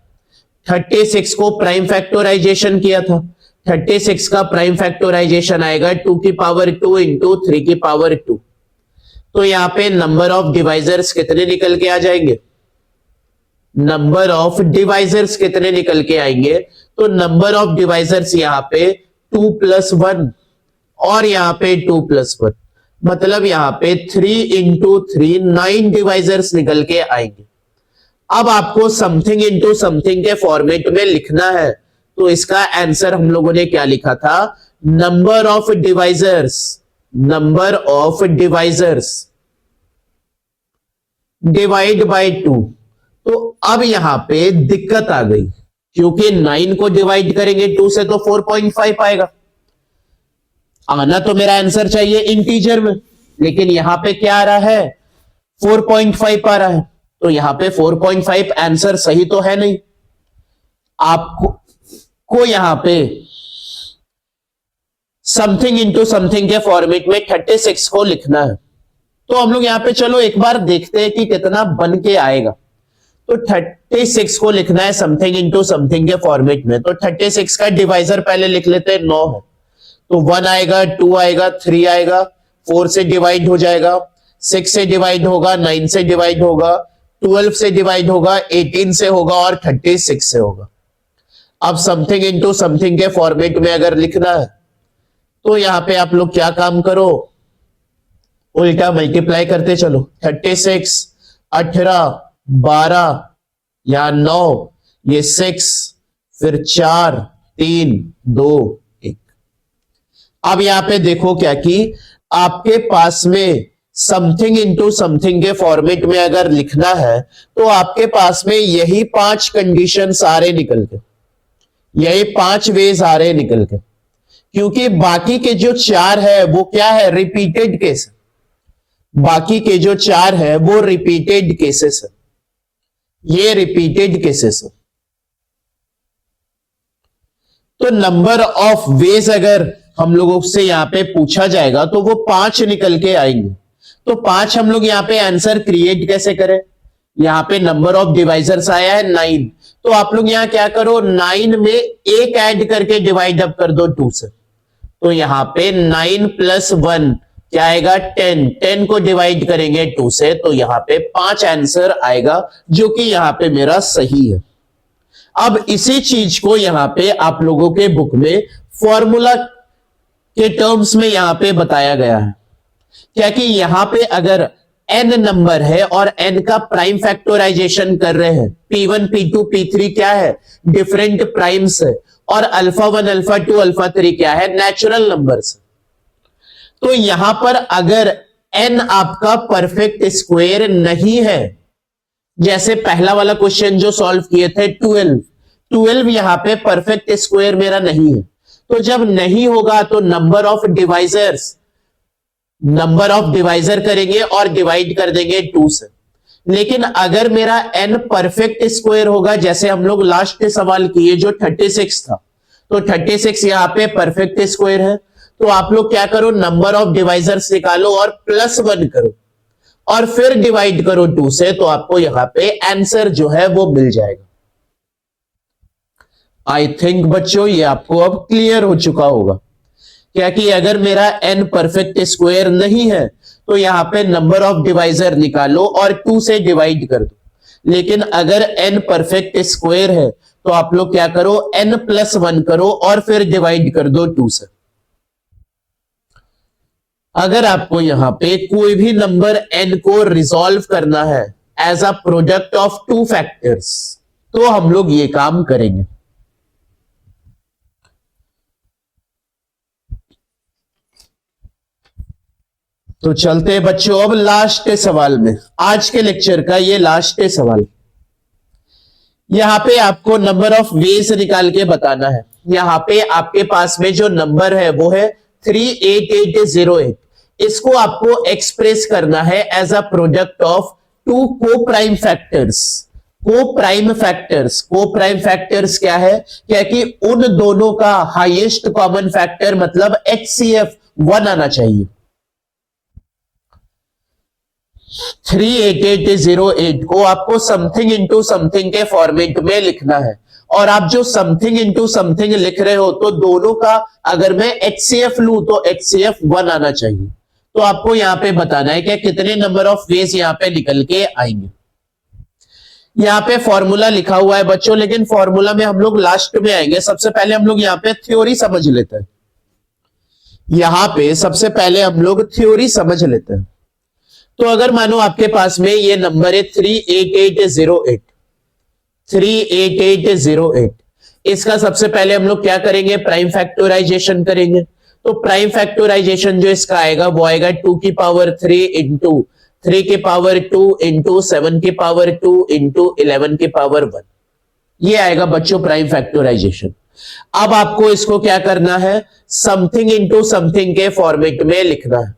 36 को प्राइम फैक्टराइजेशन किया था। 36 का प्राइम फैक्टराइजेशन आएगा 2 की पावर 2 इंटू 3 की पावर 2। तो यहां पे नंबर ऑफ डिवाइजर्स कितने निकल के आ जाएंगे? नंबर ऑफ डिवाइजर्स कितने निकल के आएंगे? तो नंबर ऑफ डिवाइजर्स यहां पे 2 प्लस 1 और यहां पे 2 प्लस 1, मतलब यहां पे 3 इंटू 3 9 डिवाइजर्स निकल के आएंगे। अब आपको समथिंग इंटू समथिंग के फॉर्मेट में लिखना है तो इसका आंसर हम लोगों ने क्या लिखा था? Number of divisors, number of divisors divide by 2। तो अब यहां पे दिक्कत आ गई, क्योंकि 9 को डिवाइड करेंगे 2 से तो 4.5 आएगा। आना तो मेरा आंसर चाहिए इंटीजर में, लेकिन यहां पे क्या आ रहा है? 4.5 आ रहा है। तो यहां पे 4.5 आंसर सही तो है नहीं। आपको यहां पे समथिंग इंटू समथिंग के फॉर्मेट में 36 को लिखना है। तो हम लोग यहां पे चलो एक बार देखते हैं कि कितना बन के आएगा। तो 36 को लिखना है समथिंग इंटू समथिंग के फॉर्मेट में। तो 36 का डिवाइजर पहले लिख लेते हैं, 9 है। तो 1 आएगा, 2 आएगा, 3 आएगा, 4 से डिवाइड हो जाएगा, 6 से डिवाइड होगा, 9 से डिवाइड होगा, 12 से डिवाइड होगा, 18 से होगा और 36 से होगा। अब समथिंग इंटू समथिंग के फॉर्मेट में अगर लिखना है तो यहां पे आप लोग क्या काम करो? उल्टा मल्टीप्लाई करते चलो। 36, 18, 12, या 9, ये 6, फिर 4, 3, 2, 1। अब यहां पे देखो क्या कि आपके पास में समथिंग इंटू समथिंग के फॉर्मेट में अगर लिखना है तो आपके पास में यही 5 कंडीशन सारे निकल के, यही 5 वेज आ रहे निकल के, क्योंकि बाकी के जो 4 है वो क्या है? Repeated case. बाकी के जो 4 है वो रिपीटेड केसेस है, ये रिपीटेड केसेस है। तो नंबर ऑफ वेज अगर हम लोगों से यहां पे पूछा जाएगा तो वो 5 निकल के आएंगे। तो 5 हम लोग यहां पे आंसर क्रिएट कैसे करें? यहां पे नंबर ऑफ डिवाइजर्स आया है 9, तो आप लोग यहां क्या करो? 9 में 1 ऐड करके डिवाइड अप कर दो 2 से। तो यहां पे 9 प्लस 1 क्या आएगा? 10। 10 को डिवाइड करेंगे 2 से तो यहां पे 5 आंसर आएगा, जो कि यहां पे मेरा सही है। अब इसी चीज को यहां पे आप लोगों के बुक में फॉर्मूला के टर्म्स में यहां पे बताया गया है। क्या कि यहां पे अगर n नंबर है और n का प्राइम फैक्टराइजेशन कर रहे हैं, P1, P2, P3 क्या है? डिफरेंट प्राइम्स है, और अल्फा 1, अल्फा 2, अल्फा 3 क्या है? Natural numbers. तो यहां पर अगर n आपका परफेक्ट स्क्वायर नहीं है, जैसे पहला वाला क्वेश्चन जो सॉल्व किए थे 12 यहां पे परफेक्ट स्क्वायर मेरा नहीं है, तो जब नहीं होगा तो number of divisors number of divisor करेंगे और डिवाइड कर देंगे 2 से। लेकिन अगर मेरा n परफेक्ट स्क्वायर होगा, जैसे हम लोग लास्ट सवाल किए जो 36 था, तो 36 यहां पे परफेक्ट स्क्वायर है, तो आप लोग क्या करो, नंबर ऑफ डिवाइजर्स निकालो और +1 करो और फिर डिवाइड करो 2 से, तो आपको यहां पे आंसर जो है वो मिल जाएगा। आई थिंक बच्चों ये आपको अब क्लियर हो चुका होगा, क्या कि अगर मेरा n परफेक्ट स्क्वायर नहीं है तो यहां पे नंबर ऑफ डिवाइजर निकालो और 2 से डिवाइड कर दो। लेकिन अगर n परफेक्ट स्क्वायर है तो आप लोग क्या करो, n+1 करो और फिर डिवाइड कर दो 2 से। अगर आपको यहां पे कोई भी नंबर n को रिजॉल्व करना है as a product of 2 factors, तो हम लोग ये काम करेंगे। तो चलते हैं बच्चों अब लास्ट सवाल में, आज के लेक्चर का ये लास्ट सवाल। यहां पे आपको नंबर ऑफ वेज निकाल के बताना है। यहां पे आपके पास में जो नंबर है वो है 38808। इसको आपको एक्सप्रेस करना है एज अ प्रोडक्ट ऑफ 2 को प्राइम फैक्टर्स। को प्राइम फैक्टर्स क्या है, क्या कि उन दोनों का हाईएस्ट कॉमन फैक्टर मतलब HCF 1 आना चाहिए। 38808 को आपको समथिंग इंटू समथिंग के फॉर्मेट में लिखना है, और आप जो समथिंग इंटू समथिंग लिख रहे हो तो दोनों का अगर मैं HCF लूं तो HCF 1 आना चाहिए। तो आपको यहां पे बताना है कि कितने नंबर ऑफ वेज यहां पे निकल के आएंगे। यहां पे फॉर्मूला लिखा हुआ है बच्चों, लेकिन फॉर्मूला में हम लोग लास्ट में आएंगे। सबसे पहले हम लोग यहां पे थ्योरी समझ लेते हैं। यहां पे सबसे पहले हम लोग थ्योरी समझ लेते हैं। तो अगर मानो आपके पास में ये नंबर है 38808, इसका सबसे पहले हम लोग क्या करेंगे, प्राइम फैक्टराइजेशन करेंगे। तो प्राइम फैक्टराइजेशन जो इसका आएगा वो आएगा 2 की पावर 3 इंटू 3 की पावर 2 इंटू 7 की पावर 2 इंटू 11 की पावर 1। ये आएगा बच्चों प्राइम फैक्टराइजेशन। अब आपको इसको क्या करना है, समथिंग इंटू समथिंग के फॉर्मेट में लिखना है।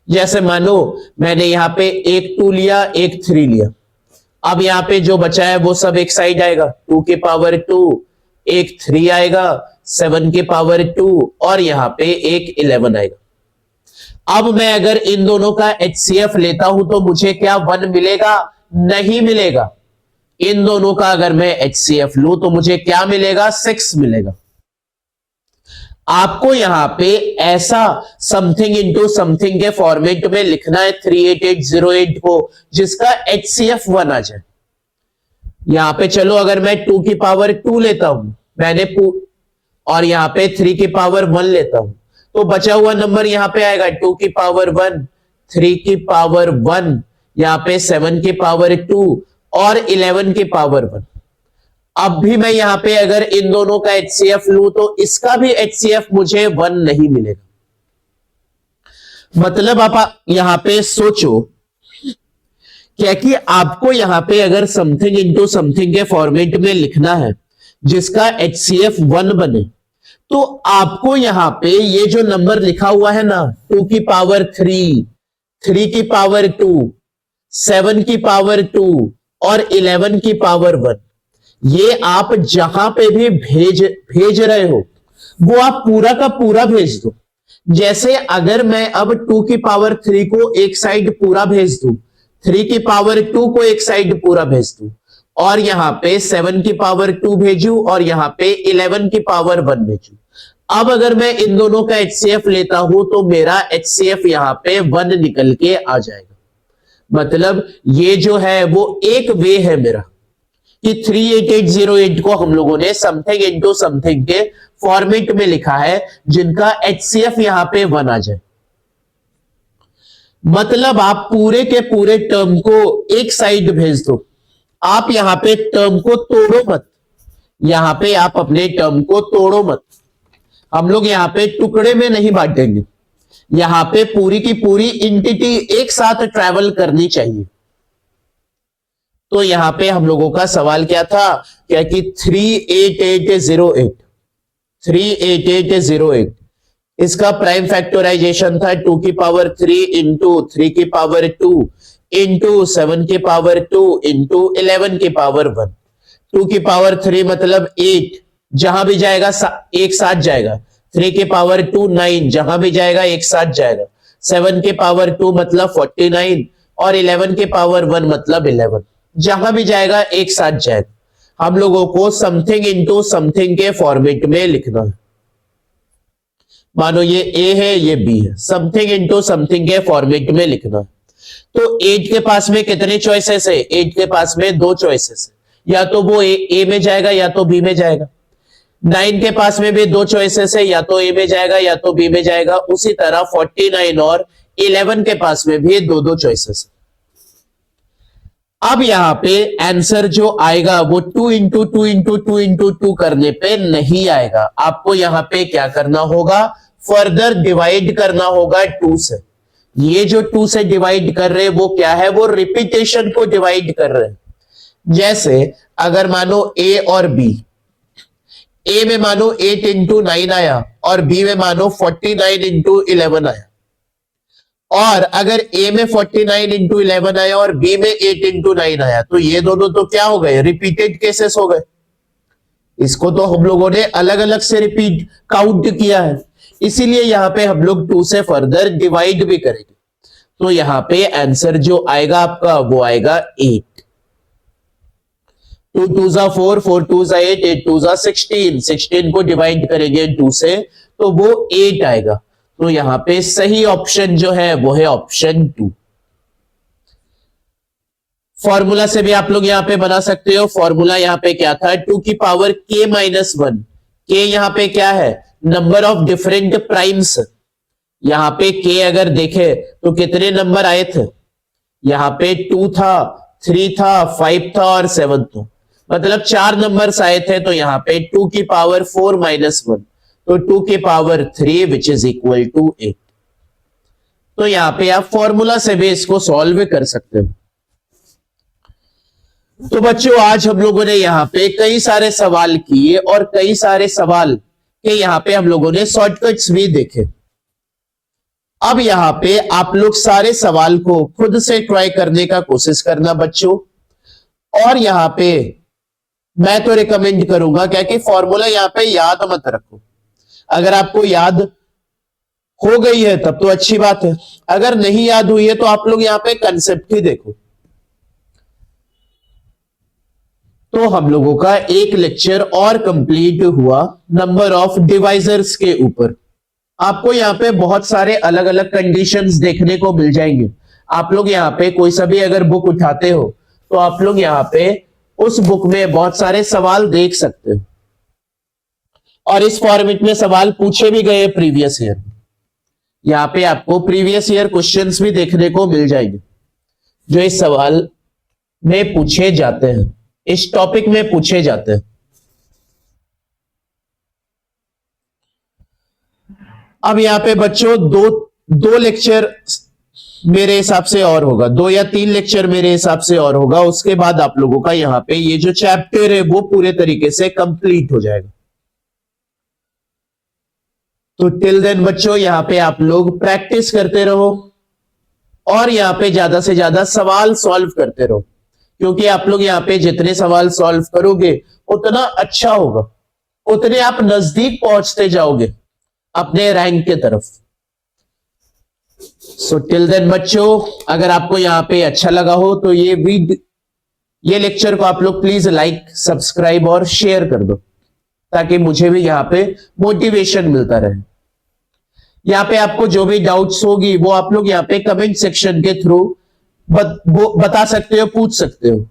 जैसे मानो मैंने यहां पे एक 2 लिया, एक 3 लिया। अब यहां पे जो बचा है वो सब एक साइड आएगा। 2 की पावर 2, एक 3 आएगा, 7 की पावर 2 और यहां पे एक 11 आएगा। अब मैं अगर इन दोनों का HCF लेता हूं तो मुझे क्या 1 मिलेगा? नहीं मिलेगा। इन दोनों का अगर मैं HCF लूं तो मुझे क्या मिलेगा? 6 मिलेगा। आपको यहां पे ऐसा समथिंग इंटू समथिंग के फॉर्मेट में लिखना है 38808 को, जिसका HCF 1 आ जाए। यहां पे चलो अगर मैं 2 की पावर 2 लेता हूं मैंने, और यहां पे 3 की पावर 1 लेता हूं, तो बचा हुआ नंबर यहां पे आएगा 2 की पावर 1, 3 की पावर 1, यहां पे 7 की पावर 2 और 11 की पावर 1। अब भी मैं यहां पे अगर इन दोनों का HCF लूं तो इसका भी HCF मुझे 1 नहीं मिलेगा। मतलब आप यहां पे सोचो, क्या कि आपको यहां पे अगर समथिंग इंटू समथिंग के फॉर्मेट में लिखना है जिसका HCF 1 बने, तो आपको यहां पे ये जो नंबर लिखा हुआ है ना, 2 की पावर 3, 3 की पावर 2, 7 की पावर 2 और 11 की पावर 1, ये आप जहां पे भी भेज रहे हो वो आप पूरा का पूरा भेज दो। जैसे अगर मैं अब 2 की पावर 3 को एक साइड पूरा भेज दूं, 3 की पावर 2 को एक साइड पूरा भेज दूं, और यहां पे 7 की पावर 2 भेजूं और यहां पे 11 की पावर 1 भेजूं। अब अगर मैं इन दोनों का HCF लेता हूं तो मेरा HCF यहां पे 1 निकल के आ जाएगा। मतलब ये जो है वो एक वे है मेरा कि 38808 को हम लोगों ने समथिंग इंटू समथिंग के फॉर्मेट में लिखा है जिनका HCF यहां पे 1 आ जाए। मतलब आप पूरे के पूरे टर्म को एक साइड भेज दो, आप यहां पे टर्म को तोड़ो मत। यहां पे आप अपने टर्म को तोड़ो मत। हम लोग यहां पे टुकड़े में नहीं बांटेंगे, यहां पे पूरी की पूरी इंटिटी एक साथ ट्रैवल करनी चाहिए। तो यहां पे हम लोगों का सवाल क्या था, क्या कि 38808 इसका प्राइम फैक्टराइजेशन था 2 की पावर 3 इंटू 3 की पावर 2 इंटू 7 की पावर 2 इंटू 11 की पावर 1। 2 की पावर 3 मतलब 8, जहां भी जाएगा एक साथ जाएगा। 3 की पावर 2 9, जहां भी जाएगा एक साथ जाएगा। 7 की पावर 2 मतलब 49 और 11 की पावर 1 मतलब 11, जहां भी जाएगा एक साथ जाएगा। हम लोगों को समथिंग इंटू समथिंग के फॉर्मेट में लिखना है। मानो ये ए है, ये बी है, समथिंग इंटू समथिंग के फॉर्मेट में लिखना है। तो 8 के पास में कितने चॉइसेस है? 8 के पास में 2 चॉइसेस है, या तो वो ए में जाएगा या तो बी में जाएगा। 9 के पास में भी 2 चॉइसेस है, या तो ए में जाएगा या तो बी में जाएगा। उसी तरह 49 और 11 के पास में भी 2 चॉइसेस है। अब यहां पे आंसर जो आएगा वो 2 इंटू 2 इंटू 2 इंटू 2 करने पे नहीं आएगा। आपको यहां पे क्या करना होगा? फर्दर डिवाइड करना होगा 2 से। ये जो 2 से डिवाइड कर रहे हैं वो क्या है? वो रिपीटेशन को डिवाइड कर रहे हैं। जैसे अगर मानो ए और बी, ए में मानो 8 इंटू 9 आया और बी में मानो 49 इंटू 11 आया, और अगर ए में 49 इंटू 11 आया और बी में 8 इंटू 9 आया, तो ये दोनों तो क्या हो गए? रिपीटेड केसेस हो गए। इसको तो हम लोगों ने अलग अलग से रिपीट काउंट किया है, इसीलिए यहां पे हम लोग 2 से फर्दर डिवाइड भी करेंगे। तो यहां पे आंसर जो आएगा आपका वो आएगा 8। 2 2 4, 4 2 8, 8 2 16, 16 को डिवाइड करेंगे 2 से तो वो 8 आएगा। तो यहां पे सही ऑप्शन जो है वो है ऑप्शन 2। फॉर्मूला से भी आप लोग यहां पे बना सकते हो। फॉर्मूला यहां पे क्या था? 2 की पावर k माइनस 1। k यहां पे क्या है? Number of different primes. यहां पे k अगर देखे तो कितने नंबर आए थे? यहां पे 2 था, 3 था, 5 था और 7 था, मतलब 4 नंबर्स आए थे। तो यहां पे 2 की पावर 4 माइनस 1, तो 2 की power 3 which is equal to 8। तो यहां पे आप फॉर्मूला से भी इसको सॉल्व कर सकते हो। तो बच्चों आज हम लोगों ने यहां पे कई सारे सवाल किए और कई सारे सवाल के यहां पे हम लोगों ने शॉर्टकट्स भी देखे। अब यहां पे आप लोग सारे सवाल को खुद से ट्राई करने का कोशिश करना बच्चों, और यहां पे मैं तो रिकमेंड करूंगा क्या कि फॉर्मूला यहां पे याद मत रखो। अगर आपको याद हो गई है तब तो अच्छी बात है, अगर नहीं याद हुई है तो आप लोग यहां पे कंसेप्ट ही देखो। तो हम लोगों का एक लेक्चर और कंप्लीट हुआ नंबर ऑफ डिवाइजर्स के ऊपर। आपको यहाँ पे बहुत सारे अलग अलग कंडीशंस देखने को मिल जाएंगे। आप लोग यहाँ पे कोई सा भी अगर बुक उठाते हो तो आप लोग यहाँ पे उस बुक में बहुत सारे सवाल देख सकते हो, और इस फॉर्मेट में सवाल पूछे भी गए प्रीवियस ईयर। यहाँ पे आपको प्रीवियस ईयर क्वेश्चंस भी देखने को मिल जाएंगे जो इस सवाल में पूछे जाते हैं, इस टॉपिक में पूछे जाते हैं। अब यहां पे बच्चों दो लेक्चर मेरे हिसाब से और होगा, 2 या 3 लेक्चर मेरे हिसाब से और होगा। उसके बाद आप लोगों का यहां पे ये जो चैप्टर है वो पूरे तरीके से कंप्लीट हो जाएगा। तो टिल देन बच्चों यहां पे आप लोग प्रैक्टिस करते रहो और यहां पे ज्यादा से ज्यादा सवाल सॉल्व करते रहो, क्योंकि आप लोग यहां पे जितने सवाल सॉल्व करोगे उतना अच्छा होगा, उतने आप नजदीक पहुंचते जाओगे अपने रैंक के तरफ। सो टिल देन बच्चों अगर आपको यहां पे अच्छा लगा हो तो ये लेक्चर को आप लोग प्लीज लाइक, सब्सक्राइब और शेयर कर दो, ताकि मुझे भी यहां पे मोटिवेशन मिलता रहे। यहां पे आपको जो भी डाउट्स होगी वो आप लोग यहां पे कमेंट सेक्शन के थ्रू बता सकते हो, पूछ सकते हो।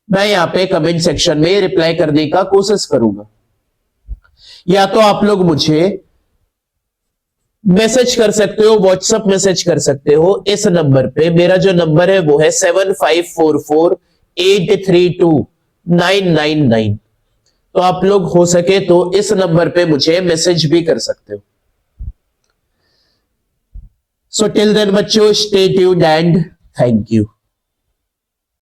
मैं यहां पे कमेंट सेक्शन में रिप्लाई करने का कोशिश करूंगा, या तो आप लोग मुझे मैसेज कर सकते हो, व्हाट्सएप मैसेज कर सकते हो इस नंबर पे। मेरा जो नंबर है वो है 7544832999। तो आप लोग हो सके तो इस नंबर पे मुझे मैसेज भी कर सकते हो। सो टिल देन बच्चों stay tuned and thank you.